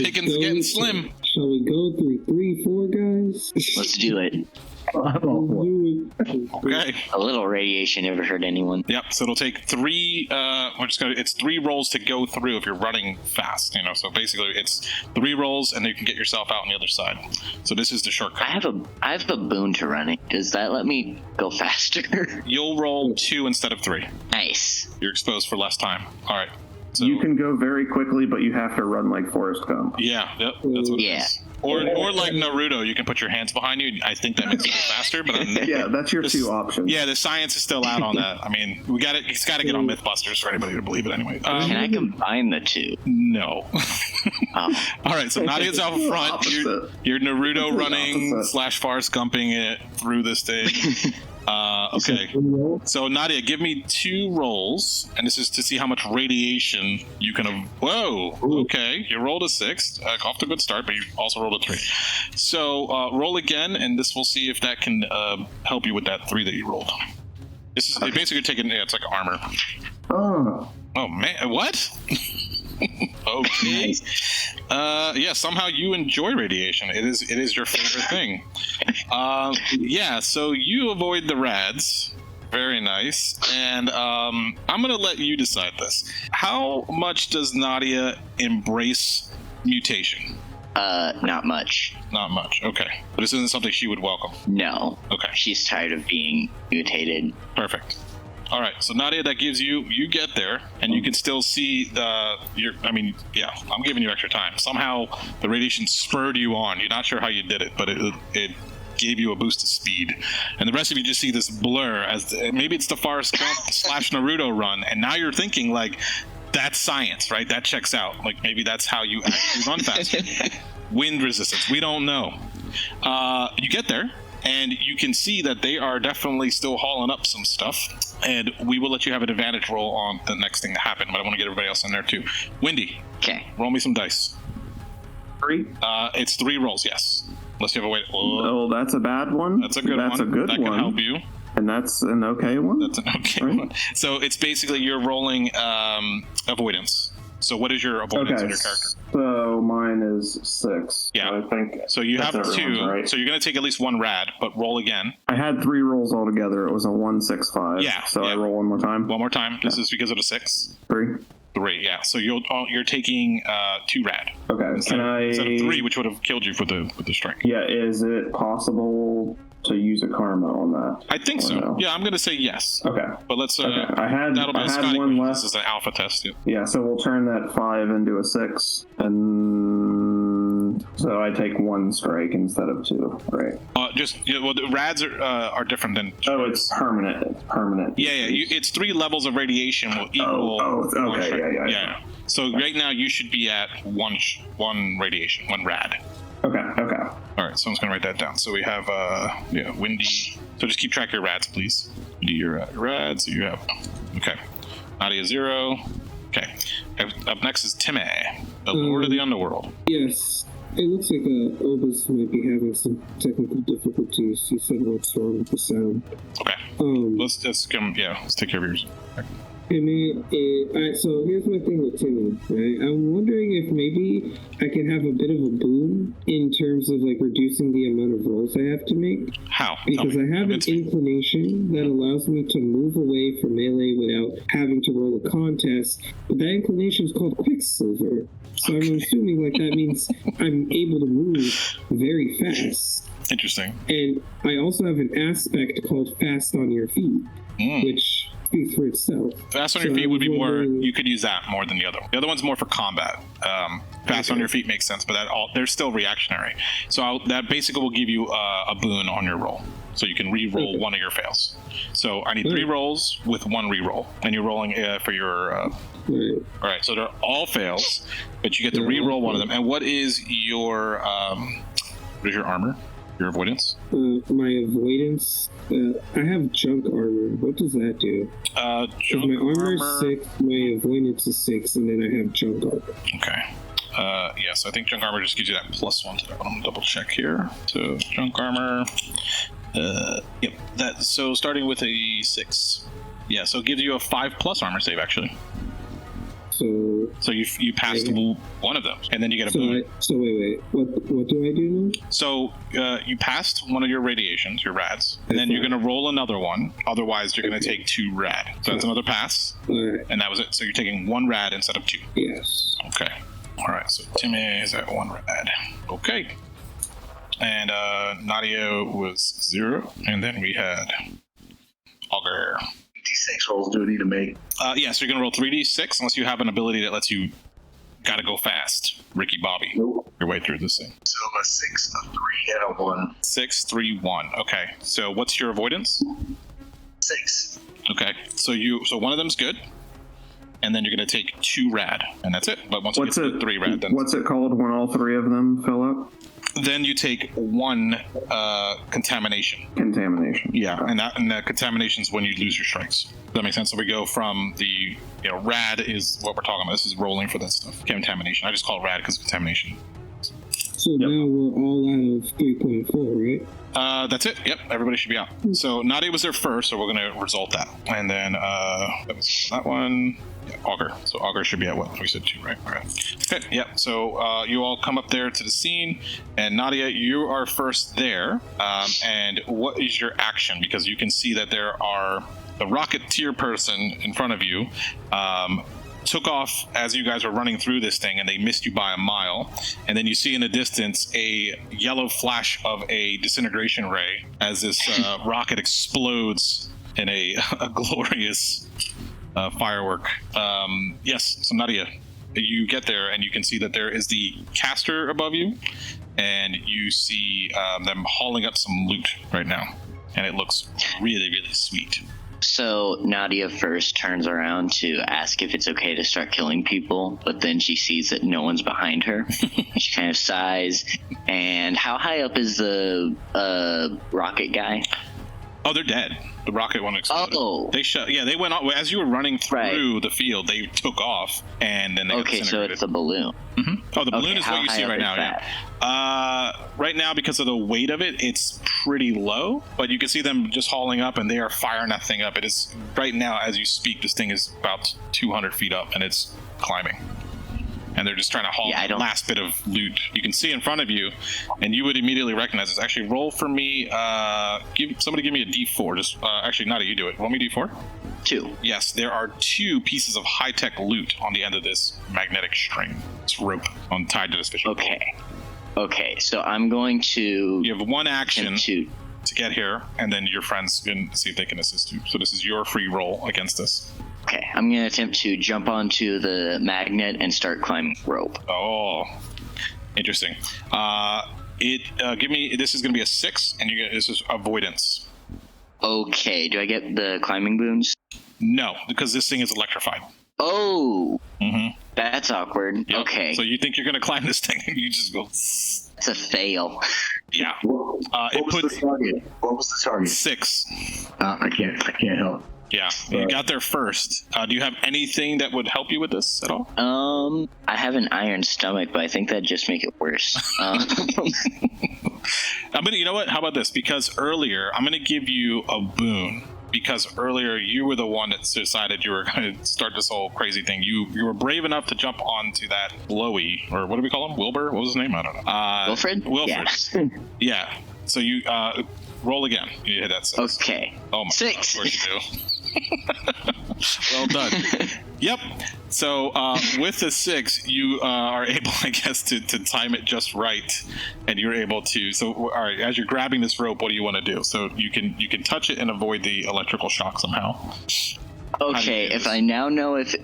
pickings getting slim. Shall we go through 3-4, guys? Let's do it. Okay. A little radiation never hurt anyone. Yep. So it'll take three. It's 3 rolls to go through if you're running fast. So basically it's 3 rolls, and you can get yourself out on the other side. So this is the shortcut. I have a boon to running. Does that let me go faster? You'll roll 2 instead of 3. Nice. You're exposed for less time. All right. So, You can go very quickly, but you have to run like Forrest Gump. Yeah. Yep. That's what it is. Or like Naruto, you can put your hands behind you. I think that makes it go faster, but Yeah, that's your 2 options. Yeah, the science is still out on that. I mean, it's got to get on MythBusters for anybody to believe it anyway. Can I combine the 2? No. Oh. All right, so Nadia's out front. You're Naruto running / Forrest Gumping it through this thing. Okay. So Nadia, give me 2 rolls, and this is to see how much radiation you can. Whoa. Okay, you rolled a 6. Off to a good start, but you also rolled a 3. So roll again, and this will see if that can help you with that 3 that you rolled. This is basically taking. Yeah, it's like armor. Oh man, what? Okay. Yeah, somehow you enjoy radiation. It is your favorite thing. Yeah, so you avoid the rads. Very nice. And I'm going to let you decide this. How much does Nadia embrace mutation? Not much. Not much. Okay. But this isn't something she would welcome. No. Okay. She's tired of being mutated. Perfect. All right, so Nadia, that gives you get there, and you can still see I'm giving you extra time. Somehow the radiation spurred you on. You're not sure how you did it, but it gave you a boost of speed. And the rest of you just see this blur as maybe it's the Forrest Gump / Naruto run, and now you're thinking like, that's science, right? That checks out. Like maybe that's how you actually run faster. Wind resistance, we don't know. You get there, and you can see that they are definitely still hauling up some stuff. And we will let you have an advantage roll on the next thing to happen, but I want to get everybody else in there too. Wendy, Okay. roll me some dice. 3? It's 3 rolls, yes. Unless you have a way to... Oh, that's a bad one. That's a good one. That's a good that one. Can help you. And that's an okay one. That's an okay Right. one. So it's basically you're rolling avoidance. So what is your avoidance Okay, in your character? so mine is 6. Yeah. So I think So you have that's 2. everyone's, right? So you're going to take at least 1 rad, but roll again. I had 3 rolls altogether. It was a 1, 6, 5. Yeah, So yeah. I roll one more time. One more time. This is because of the 6. 3. 3, yeah. So you're taking 2 rad. Okay. Instead of 3, which would have killed you with the strike. Yeah. Is it possible to use a karma on that? I think Or so. no? Yeah, I'm going to say yes. Okay. But let's. Okay. I had that'll be a Scotty one question. left. This is an alpha test. Yeah. Yeah. So we'll turn that 5 into a 6, and so I take 1 strike instead of 2. Right. Well, the rads are different than. Oh, it's permanent. It's permanent. Yeah. It's 3 levels of radiation will equal. Oh, one okay. strike. Yeah. So right now you should be at 1 radiation, 1 rad. Okay. All right, so I'm just gonna write that down. So we have Windy. So just keep track of your rads, please. Do your rads. So you have Nadia 0. Okay. Up next is Timmy, the Lord of the Underworld. Yes. It looks like Obus might be having some technical difficulties. He said what's wrong with the sound. Okay. Let's take care of yours. Timmy, so here's my thing with Timmy, right? I'm wondering if maybe I can have a bit of a boon in terms of like reducing the amount of rolls I have to make. How? Because I have an inclination that allows me to move away from melee without having to roll a contest, but that inclination is called Quicksilver. So I'm assuming like that means I'm able to move very fast. Interesting. And I also have an aspect called Fast on Your Feet, which speaks for itself. Fast on your feet would be more. You could use that more than the other one. The other one's more for combat. Fast on your feet makes sense, but they're still reactionary. So that basically will give you a boon on your roll, so you can re-roll one of your fails. So I need 3 rolls with 1 re-roll, and you're rolling for your. All right, so they're all fails, but you get to re-roll one of them. And what is your armor? Your avoidance? My avoidance, I have junk armor. What does that do? Junk my armor is 6, my avoidance is 6, and then I have junk armor. Okay. So I think junk armor just gives you that +1 to that. I'm gonna double check here. So junk armor. So starting with a 6. Yeah, so it gives you a 5+ armor save actually. So you passed one of them, and then you get a boon. Wait. What do I do now? So you passed one of your radiations, your rads, and then you're going to roll another one. Otherwise, you're going to take 2 rad. So that's another pass, and that was it. So you're taking 1 rad instead of 2. Yes. Okay. All right. So Timmy is at 1 rad. Okay. And Nadia was 0, and then we had Augur. D6 rolls do I need to make? So you're going to roll 3d6 unless you have an ability that lets you gotta go fast. Ricky Bobby. Nope. Your way through this thing. So a 6, a 3, and a 1. 6, 3, 1. Okay. So what's your avoidance? 6. Okay. So one of them's good. And then you're going to take 2 rad. And that's it. But once you get to 3 rad, then... What's it called when all 3 of them fill up? Then you take 1 contamination. Contamination. Yeah, and the contamination is when you lose your strikes. Does that make sense? So we go from the rad is what we're talking about. This is rolling for that stuff. Contamination. I just call it rad because contamination. So now we're all out of 3.4, right? That's it. Yep, everybody should be out. So Nadia was there first, so we're going to result that. And then that one. Yeah, Augur. So Augur should be at what? We said 2, right? Okay. Yep. So you all come up there to the scene, and Nadia, you are first there. And what is your action? Because you can see that there are the Rocketeer person in front of you. Took off as you guys were running through this thing, and they missed you by a mile. And then you see in the distance a yellow flash of a disintegration ray as this rocket explodes in a glorious firework. Yes, so Nadia, you get there and you can see that there is the caster above you, and you see them hauling up some loot right now, and it looks really, really sweet. So Nadia first turns around to ask if it's okay to start killing people, but then she sees that no one's behind her. She kind of sighs. And how high up is the rocket guy? Oh, they're dead. The rocket one exploded. Oh. They went off as you were running through the field. They took off, and then they got disintegrated. So it's a balloon. Mm-hmm. Oh, the balloon is what you see right now. Yeah. Right now, because of the weight of it, it's pretty low. But you can see them just hauling up, and they are firing that thing up. It is right now, as you speak. This thing is about 200 feet up, and it's climbing. and they're just trying to haul the last bit of loot. You can see in front of you, and you would immediately recognize this. Actually, roll for me. Somebody give me a D4. Just actually, Nadia, you do it. Roll me D4. 2. Yes, there are 2 pieces of high-tech loot on the end of this magnetic string. This rope tied to this fishing pole. Okay, so I'm going to... You have 1 action to get here, and then your friends can see if they can assist you. So this is your free roll against this. Okay, I'm going to attempt to jump onto the magnet and start climbing the rope. Oh, interesting. Give me... This is going to be a 6, and this is avoidance. Okay, do I get the climbing boons? No, because this thing is electrified. Oh, that's awkward. Yep. Okay. So you think you're going to climb this thing, and you just go... It's a fail. Yeah. What was the target? What was the target? 6. I can't help. Yeah, you got there first. Do you have anything that would help you with this at all? I have an iron stomach, but I think that'd just make it worse. You know what? How about this? Because earlier, I'm going to give you a boon. Because earlier, you were the one that decided you were going to start this whole crazy thing. You were brave enough to jump onto that blowy, or what do we call him? Wilbur? What was his name? I don't know. Wilfred? Wilfred. Yeah. So you roll again. You hit that 6. Okay. Oh my 6. God, of course you do. Well done. Yep. So with the 6, you are able, I guess, to time it just right, and you're able to. So, all right, as you're grabbing this rope, what do you want to do? So you can touch it and avoid the electrical shock somehow. Okay. If I now know it's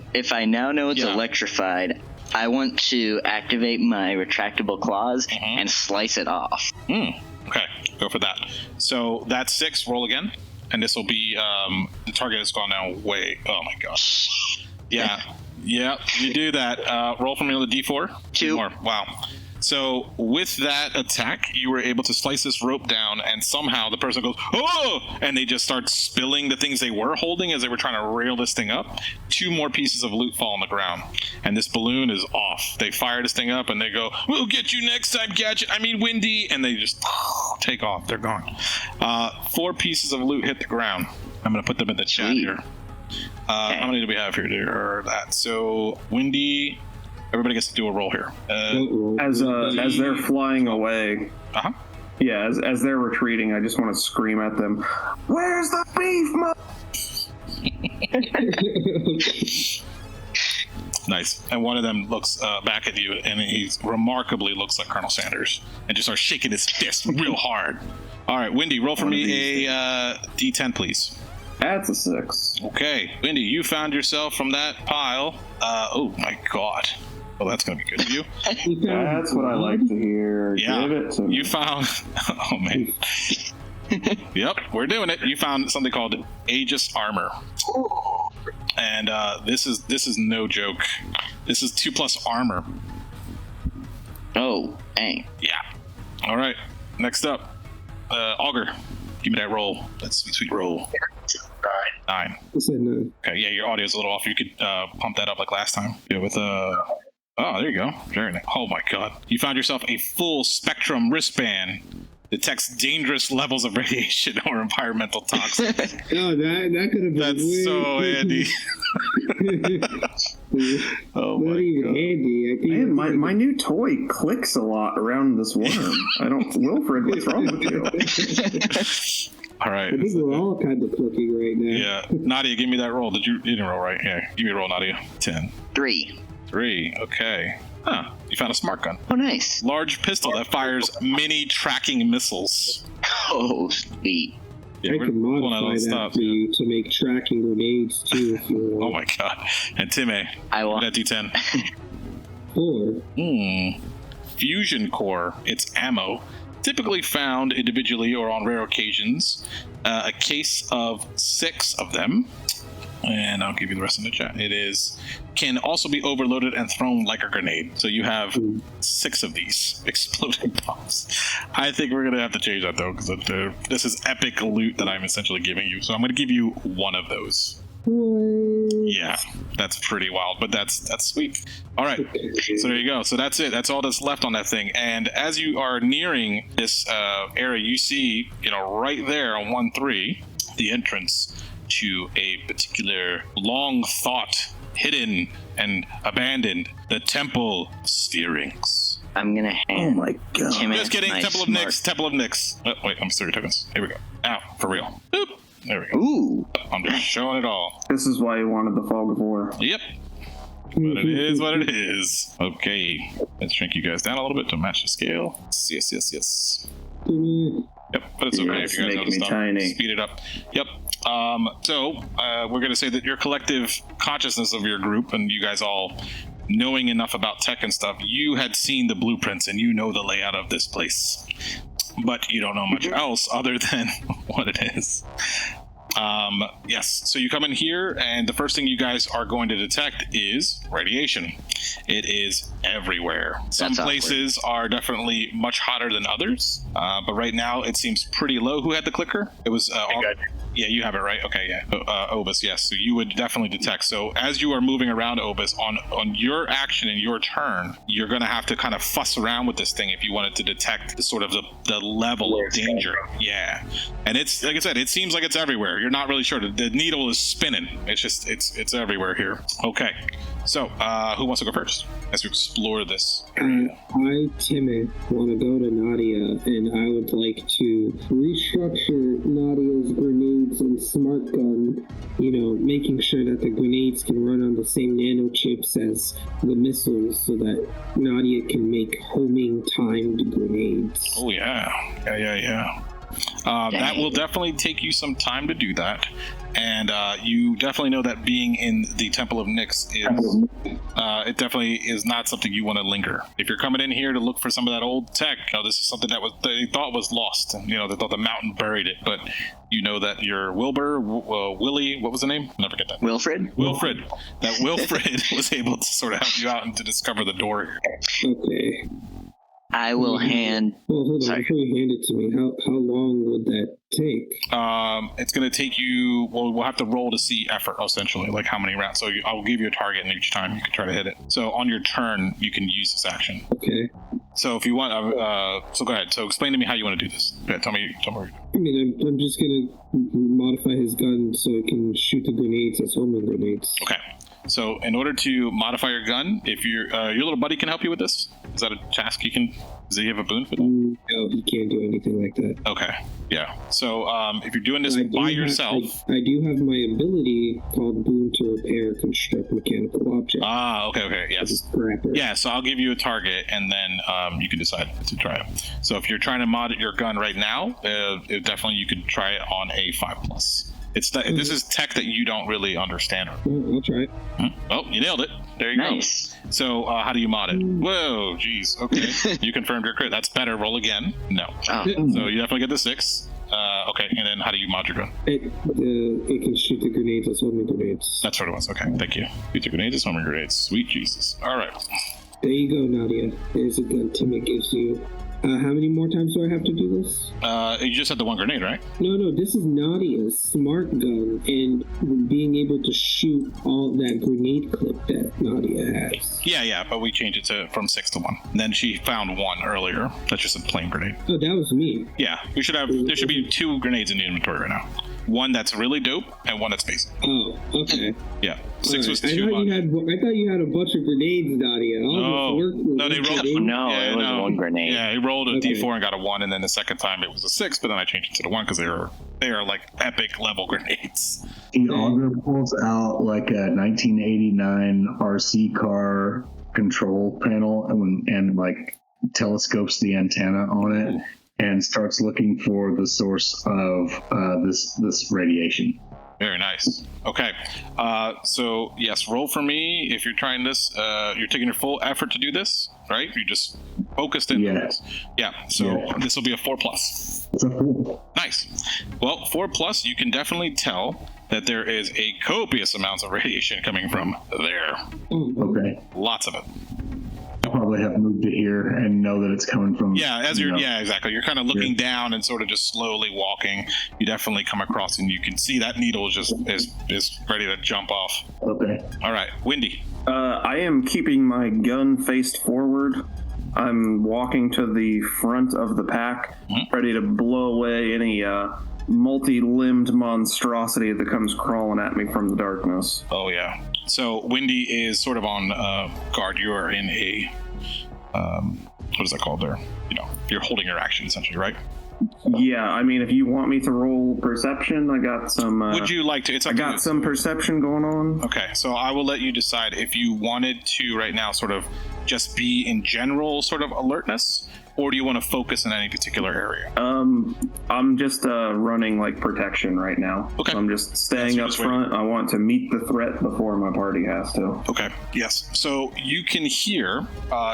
electrified, I want to activate my retractable claws and slice it off. Okay, go for that. So that's 6. Roll again. And this will be, the target has gone down way, oh my gosh. Yeah, you do that. Roll for me on the D4. 2 more. Wow. So with that attack, you were able to slice this rope down, and somehow the person goes, oh! And they just start spilling the things they were holding as they were trying to rail this thing up. 2 more pieces of loot fall on the ground, and this balloon is off. They fire this thing up, and they go, we'll get you next time, Windy! And they just take off. They're gone. 4 pieces of loot hit the ground. I'm going to put them in the chat here. How many do we have here? So, Windy... Everybody gets to do a roll here. As they're flying away, yeah, as they're retreating, I just want to scream at them, "Where's the beef, Nice. And one of them looks back at you, and he remarkably looks like Colonel Sanders, and just starts shaking his fist real hard. All right, Windy, roll for me a D10, please. That's a 6. Okay, Windy, you found yourself from that pile. Oh my God. Well, that's going to be good for you. That's what I like to hear. Yeah. Give it to me. You found... Oh, man. Yep, we're doing it. You found something called Aegis Armor. And this is no joke. This is 2+ armor. Oh, dang. Yeah. All right. Next up, Augur. Give me that roll. That sweet roll. 9. I said 9. Okay, yeah, your audio's a little off. You could pump that up like last time. Yeah, with Oh, there you go. Very nice. Oh my God. You found yourself a full spectrum wristband. Detects dangerous levels of radiation or environmental toxins. Oh, that could have been That's so handy. Oh not my even God. handy. I think Man, my new toy clicks a lot around this worm. Wilfred, what's wrong with you? All right. I think we're all kind of clicking right now. Yeah. Nadia, give me that roll. You didn't roll, right? Yeah. Give me a roll, Nadia. 10. 3. 3. Okay. Huh. You found a smart gun. Oh, nice. Large pistol that fires mini tracking missiles. Oh, sweet. Yeah, I we're can pulling out all modify the that stops. for you to make tracking grenades too if you want. Oh my God. And Timmy, I will. that D10. 4. Fusion core. It's ammo. Typically found individually or on rare occasions. A case of 6 of them. And I'll give you the rest in the chat. Can also be overloaded and thrown like a grenade. So you have 6 of these exploding bombs. I think we're going to have to change that though, because this is epic loot that I'm essentially giving you. So I'm going to give you 1 of those. Yeah, that's pretty wild, but that's sweet. All right, so there you go. So that's it. That's all that's left on that thing. And as you are nearing this area, you see, right there on 1-3, the entrance to a particular long thought hidden and abandoned, the Temple of Steerings. I'm gonna hand. Oh my god. Tim Just kidding, my Temple of smart- Nyx, Temple of Nyx. Oh, wait, I'm sorry, tokens. Here we go. Ow, for real. Boop. There we go. Ooh. I'm just showing it all. This is why you wanted the Fog of War. Yep. But it is what it is. Okay, let's shrink you guys down a little bit to match the scale. Yes. Yep, but it's okay Yeah, if you guys make know the me stuff. tiny. Speed it up. Yep. So we're going to say that your collective consciousness of your group, and you guys all knowing enough about tech and stuff, you had seen the blueprints and you know the layout of this place, but you don't know much else other than what it is. Yes, so you come in here, and the first thing you guys are going to detect is radiation. It is everywhere. Some That's awkward. places are definitely much hotter than others, but right now it seems pretty low. Who had the clicker? It was yeah, you have it, right? Okay, yeah. Obus, yes. So you would definitely detect. So as you are moving around, Obus, on your action in your turn, you're going to have to kind of fuss around with this thing if you wanted to detect the sort of the level of danger. Yeah. And it's, like I said, it seems like it's everywhere. You're not really sure. The needle is spinning. It's just, it's everywhere here. Okay. So, who wants to go first as we explore this? I, Timmy, want to go to Nadia, and I would like to restructure Nadia's grenades and smart gun, making sure that the grenades can run on the same nanochips as the missiles so that Nadia can make homing timed grenades. Oh, yeah. Yeah. That will definitely take you some time to do that. And you definitely know that being in the Temple of Nyx is it definitely is not something you want to linger. If you're coming in here to look for some of that old tech, this is something that they thought was lost. And, they thought the mountain buried it. But you know that your Wilbur, Willie, what was the name? I'll never forget that. Wilfred. That Wilfred was able to sort of help you out and to discover the door here. Okay. I will hand. Well, hold on. Sorry. Before you hand it to me, how long would that take? It's going to take you. Well, we'll have to roll to see effort, essentially, like how many rounds. So I'll give you a target, and each time you can try to hit it. So on your turn, you can use this action. Okay. So if you want, so go ahead. So explain to me how you want to do this. Go ahead, tell me. I mean, I'm just gonna modify his gun so it can shoot the grenades as homing grenades. Okay. So in order to modify your gun, if your little buddy can help you with this, is that a task you can? Does he have a boon for that? No, he can't do anything like that. Okay. Yeah. So if you're doing this I do by have- yourself. I do have my ability called Boon to repair, construct mechanical objects. Okay. Yes. As a scrapper. Yeah, so I'll give you a target, and then you can decide to try it. So if you're trying to mod your gun right now, definitely you could try it on a 5+. This is tech that you don't really understand. Well, I'll try it. Oh, you nailed it. There you Nice. go. So how do you mod it? Whoa, geez. Okay, you confirmed your crit. That's better. Roll again. No. Oh. So you definitely get the 6. Okay, and then how do you mod your gun? It can shoot the grenades as homing grenades. That's what it was. Okay, thank you. You took grenades, homing grenades. Sweet Jesus. All right. There you go, Nadia. There's a gun Timmy gives you. How many more times do I have to do this? You just had the one grenade, right? No, this is Nadia's smart gun and being able to shoot all that grenade clip that Nadia has. Yeah, but we changed it from 6 to 1. And then she found 1 earlier. That's just a plain grenade. Oh, that was me. Yeah, there should be 2 grenades in the inventory right now. One that's really dope and one that's basic. Oh, okay. Yeah, 6 was I too thought much. I thought you had a bunch of grenades, Nadia. No, they rolled. No, it was one grenade. Yeah, he rolled a Okay. D4 and got a 1, and then the second time it was a 6, but then I changed it to the 1 because they are like epic level grenades. The auger pulls out like a 1989 RC car control panel and like telescopes the antenna on it and starts looking for the source of this radiation. Very nice. Okay, so yes, roll for me if you're trying this. You're taking your full effort to do this, right? You just focused in. Yeah. Yeah. So Yeah. this will be a 4+. It's a fool. Nice. Well, 4+, you can definitely tell that there is a copious amounts of radiation coming from there. Okay. Lots of it. I'll probably have moved it here and know that it's coming from. Yeah, yeah, exactly. You're kind of looking down and sort of just slowly walking. You definitely come across and you can see that needle is ready to jump off. Okay. All right, Windy. I am keeping my gun faced forward. I'm walking to the front of the pack, ready to blow away any multi-limbed monstrosity that comes crawling at me from the darkness. Oh yeah. So Wendy is sort of on guard. You are in a what is that called there? You're holding your action essentially, right? Yeah, I mean, if you want me to roll perception, I got some. Would you like to? I got some perception going on. Okay, so I will let you decide if you wanted to right now sort of just be in general sort of alertness, or do you want to focus in any particular area? I'm just running like protection right now. Okay. So I'm just staying up front. I want to meet the threat before my party has to. Okay, yes. So you can hear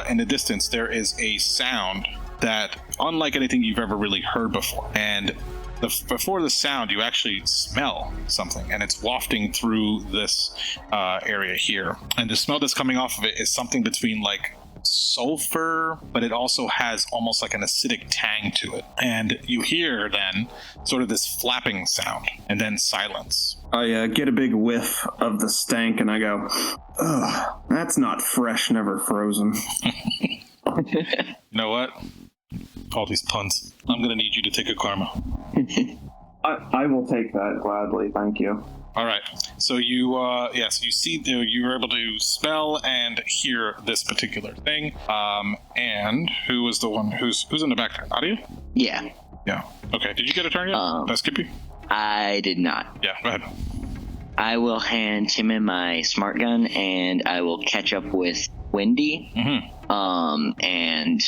in the distance there is a sound that unlike anything you've ever really heard before. And before the sound, you actually smell something, and it's wafting through this area here. And the smell that's coming off of it is something between like sulfur, but it also has almost like an acidic tang to it. And you hear then sort of this flapping sound, and then silence. I get a big whiff of the stank, and I go, ugh, that's not fresh, never frozen. You know what? All these puns. I'm gonna need you to take a karma. I will take that gladly, thank you. All right. So you, so you see, you were able to smell and hear this particular thing. And who was the one who's in the back there? Nadia? Yeah. Yeah. Okay. Did you get a turn yet? Did I skip you? I did not. Yeah. Go ahead. I will hand Timmy my smart gun, and I will catch up with Wendy. Mm-hmm. And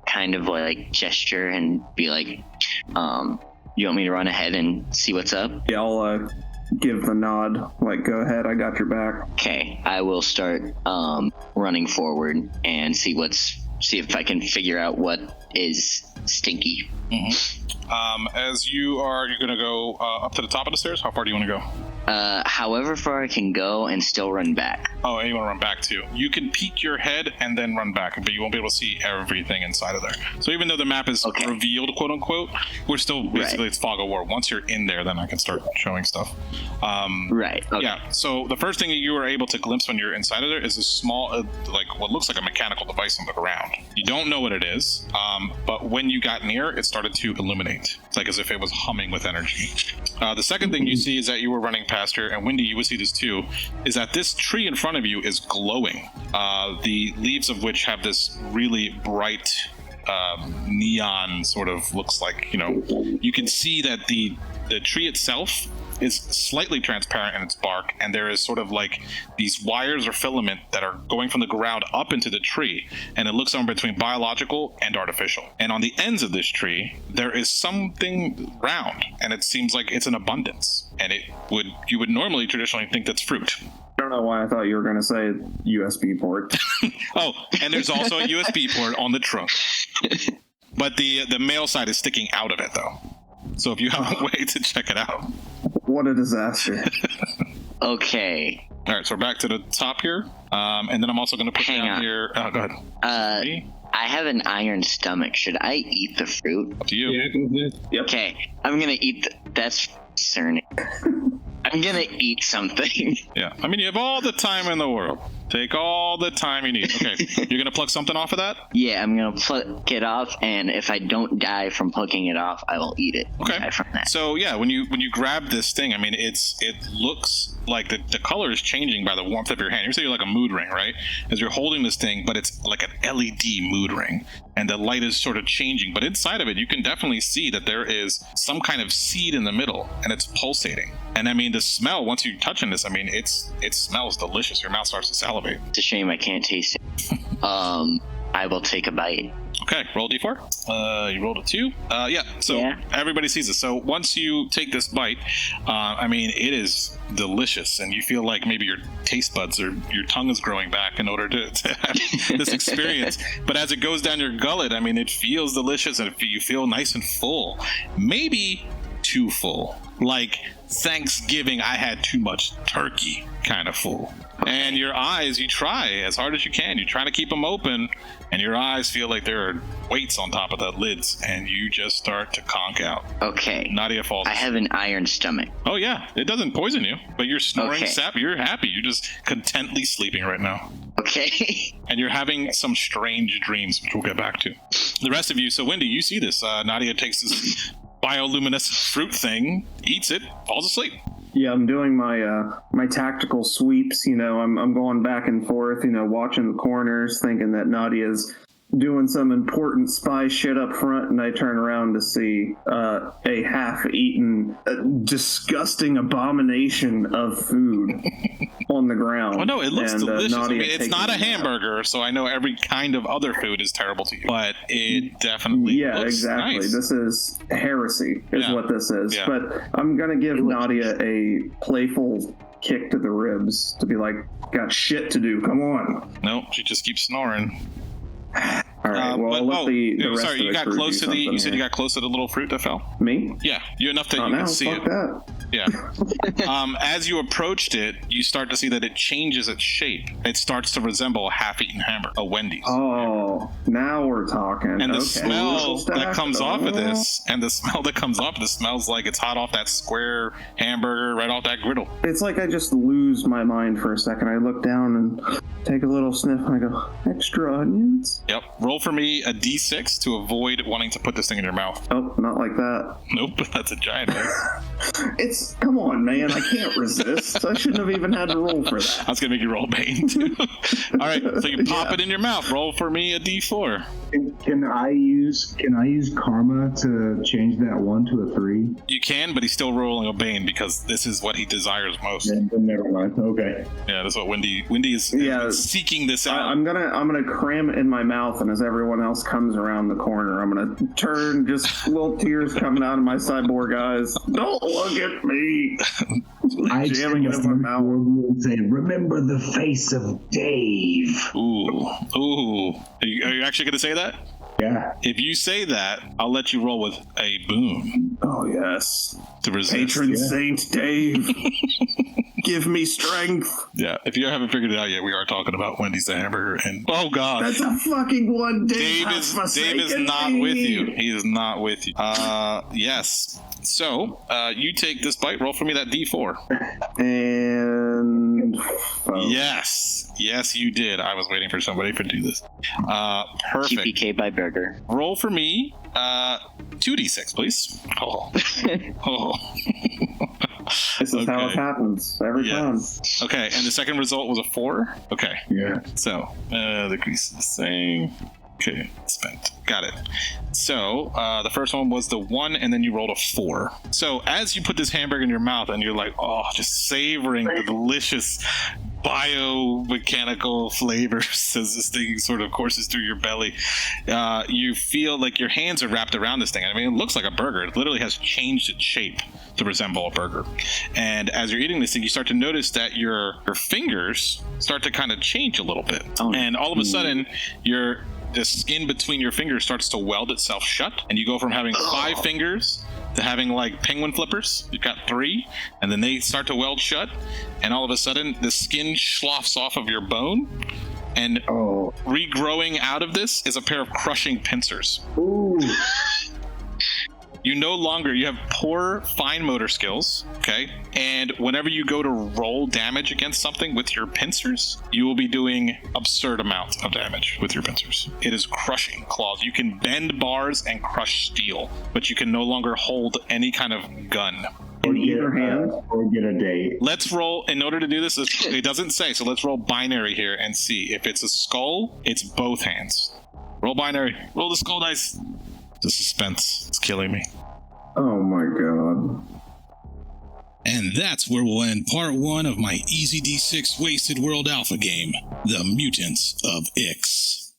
kind of like gesture and be like, you want me to run ahead and see what's up? Yeah, I'll give the nod, like, go ahead, I got your back. Okay, I will start running forward and see if I can figure out what is stinky. Mm-hmm. As you're gonna go up to the top of the stairs. How far do you want to go? However far I can go and still run back. Oh, and you want to run back too. You can peek your head and then run back, but you won't be able to see everything inside of there. So even though the map is revealed, quote unquote, we're still basically it's fog of war. Once you're in there, then I can start showing stuff. Right. Okay. Yeah. So the first thing you were able to glimpse when you're inside of there is a small, like what looks like a mechanical device on the ground. You don't know what it is, but when you got near, it started to illuminate. It's like as if it was humming with energy. The second thing you see is that you were running past her, and Wendy, you would see this too, is that this tree in front of you is glowing. The leaves of which have this really bright neon sort of looks like, you can see that the tree itself is slightly transparent in its bark, and there is sort of like these wires or filament that are going from the ground up into the tree, and it looks somewhere between biological and artificial. And on the ends of this tree, there is something round, and it seems like it's in abundance, and you would normally traditionally think that's fruit. I don't know why I thought you were going to say USB port. Oh, and there's also a USB port on the trunk. But the male side is sticking out of it, though. So if you have a way to check it out. What a disaster. Okay. All right, so we're back to the top here. And then I'm also going to put down here. Oh, go ahead. I have an iron stomach. Should I eat the fruit? Up to you. Yeah, I can do it. Yep. Okay, I'm going to eat that's concerning. I'm going to eat something. Yeah, I mean, you have all the time in the world. Take all the time you need. Okay, you're going to pluck something off of that? Yeah, I'm going to pluck it off, and if I don't die from plucking it off, I will eat it. Okay. Die from that. So, yeah, when you grab this thing, I mean, it looks like the color is changing by the warmth of your hand. You say you're like a mood ring, right? As you're holding this thing, but it's like an LED mood ring, and the light is sort of changing. But inside of it, you can definitely see that there is some kind of seed in the middle, and it's pulsating. And I mean, the smell, once you touch on this, I mean, it smells delicious. Your mouth starts to salivate. It's a shame I can't taste it. I will take a bite. Okay, roll d4. You rolled a 2. So everybody sees it. So once you take this bite, I mean, it is delicious, and you feel like maybe your taste buds or your tongue is growing back in order to have this experience. But as it goes down your gullet, I mean, it feels delicious, and you feel nice and full. Maybe too full. Like Thanksgiving, I had too much turkey kind of full. And your eyes, you try as hard as you can. You try to keep them open, and your eyes feel like there are weights on top of the lids, and you just start to conk out. Okay. Nadia falls. I have an iron stomach. Oh, yeah. It doesn't poison you, but you're snoring sap. You're happy. You're just contently sleeping right now. Okay. And you're having some strange dreams, which we'll get back to. The rest of you, so Wendy, you see this. Nadia takes this bioluminescent fruit thing, eats it, falls asleep. Yeah, I'm doing my tactical sweeps. I'm going back and forth. Watching the corners, thinking that Nadia's doing some important spy shit up front, and I turn around to see a half-eaten, disgusting abomination of food on the ground. Oh no, it looks delicious. Nadia it's not a hamburger, so I know every kind of other food is terrible to you, but it definitely looks exactly. nice. This is heresy, is what this is. Yeah. But I'm gonna give Nadia a playful kick to the ribs to be like, got shit to do. Come on. No, she just keeps snoring. All right. Well, I'll let the rest sorry, of you the got crew close do to the. You something said here. you got close to the little fruit that fell. Me? Yeah, you enough that Oh, you no, can see fuck it. that. Yeah. As you approached it, you start to see that it changes its shape. It starts to resemble a half-eaten hamburger, a Wendy's. Oh, now we're talking. And the Okay. smell that comes off of Oh. this, smells like it's hot off that square hamburger, right off that griddle. It's like I just lose my mind for a second. I look down and take a little sniff, and I go, extra onions? Yep. Roll for me a D6 to avoid wanting to put this thing in your mouth. Oh, not like that. Nope, that's a giant miss. Come on, man. I can't resist. I shouldn't have even had to roll for that. I was gonna make you roll Bane too. All right, so you pop it in your mouth. Roll for me a D4. Can I use karma to change that 1 to a 3? You can, but he's still rolling a Bane because this is what he desires most. Then never mind. Okay. Yeah, that's what Wendy is seeking this out. I'm gonna cram it in my mouth, and as everyone else comes around the corner, I'm gonna turn, just little tears coming out of my cyborg eyes. Don't look at me. I jamming it in my mouth. and say, "Remember the face of Dave." Ooh. Are you actually gonna say that? Yeah. If you say that, I'll let you roll with a boom Oh yes, to resist. patron saint Dave, give me strength. Yeah, if you haven't figured it out yet, we are talking about Wendy's the hamburger, and oh god, That's a fucking one. Dave is not with you. He is not with you. Yes. So, you take this bite. Roll for me that D4. And Yes, you did. I was waiting for somebody to do this. Perfect. GPK by burger. Roll for me 2d6, please. Oh. this is how it happens every time. Okay, and the second result was a 4? Okay. Yeah. So, the crease is the same. Okay, spent. Got it. So, the first one was the 1, and then you rolled a 4. So, as you put this hamburger in your mouth, and you're like, oh, just savoring the delicious biomechanical flavors as this thing sort of courses through your belly, you feel like your hands are wrapped around this thing. I mean, it looks like a burger. It literally has changed its shape to resemble a burger. And as you're eating this thing, you start to notice that your fingers start to kind of change a little bit. Oh. And all of a sudden, the skin between your fingers starts to weld itself shut, and you go from having 5 fingers to having like penguin flippers. You've got 3, and then they start to weld shut, and all of a sudden the skin sloughs off of your bone, and regrowing out of this is a pair of crushing pincers. Ooh. You have poor fine motor skills, okay? And whenever you go to roll damage against something with your pincers, you will be doing absurd amounts of damage with your pincers. It is crushing claws. You can bend bars and crush steel, but you can no longer hold any kind of gun. In either hand. Or get a date. Let's roll, in order to do this, it doesn't say, so let's roll binary here and see. If it's a skull, it's both hands. Roll binary. Roll the skull dice. The suspense is killing me. Oh my god. And that's where we'll end part 1 of my EZD6 Wasted World Alpha game, The Mutants of IXX.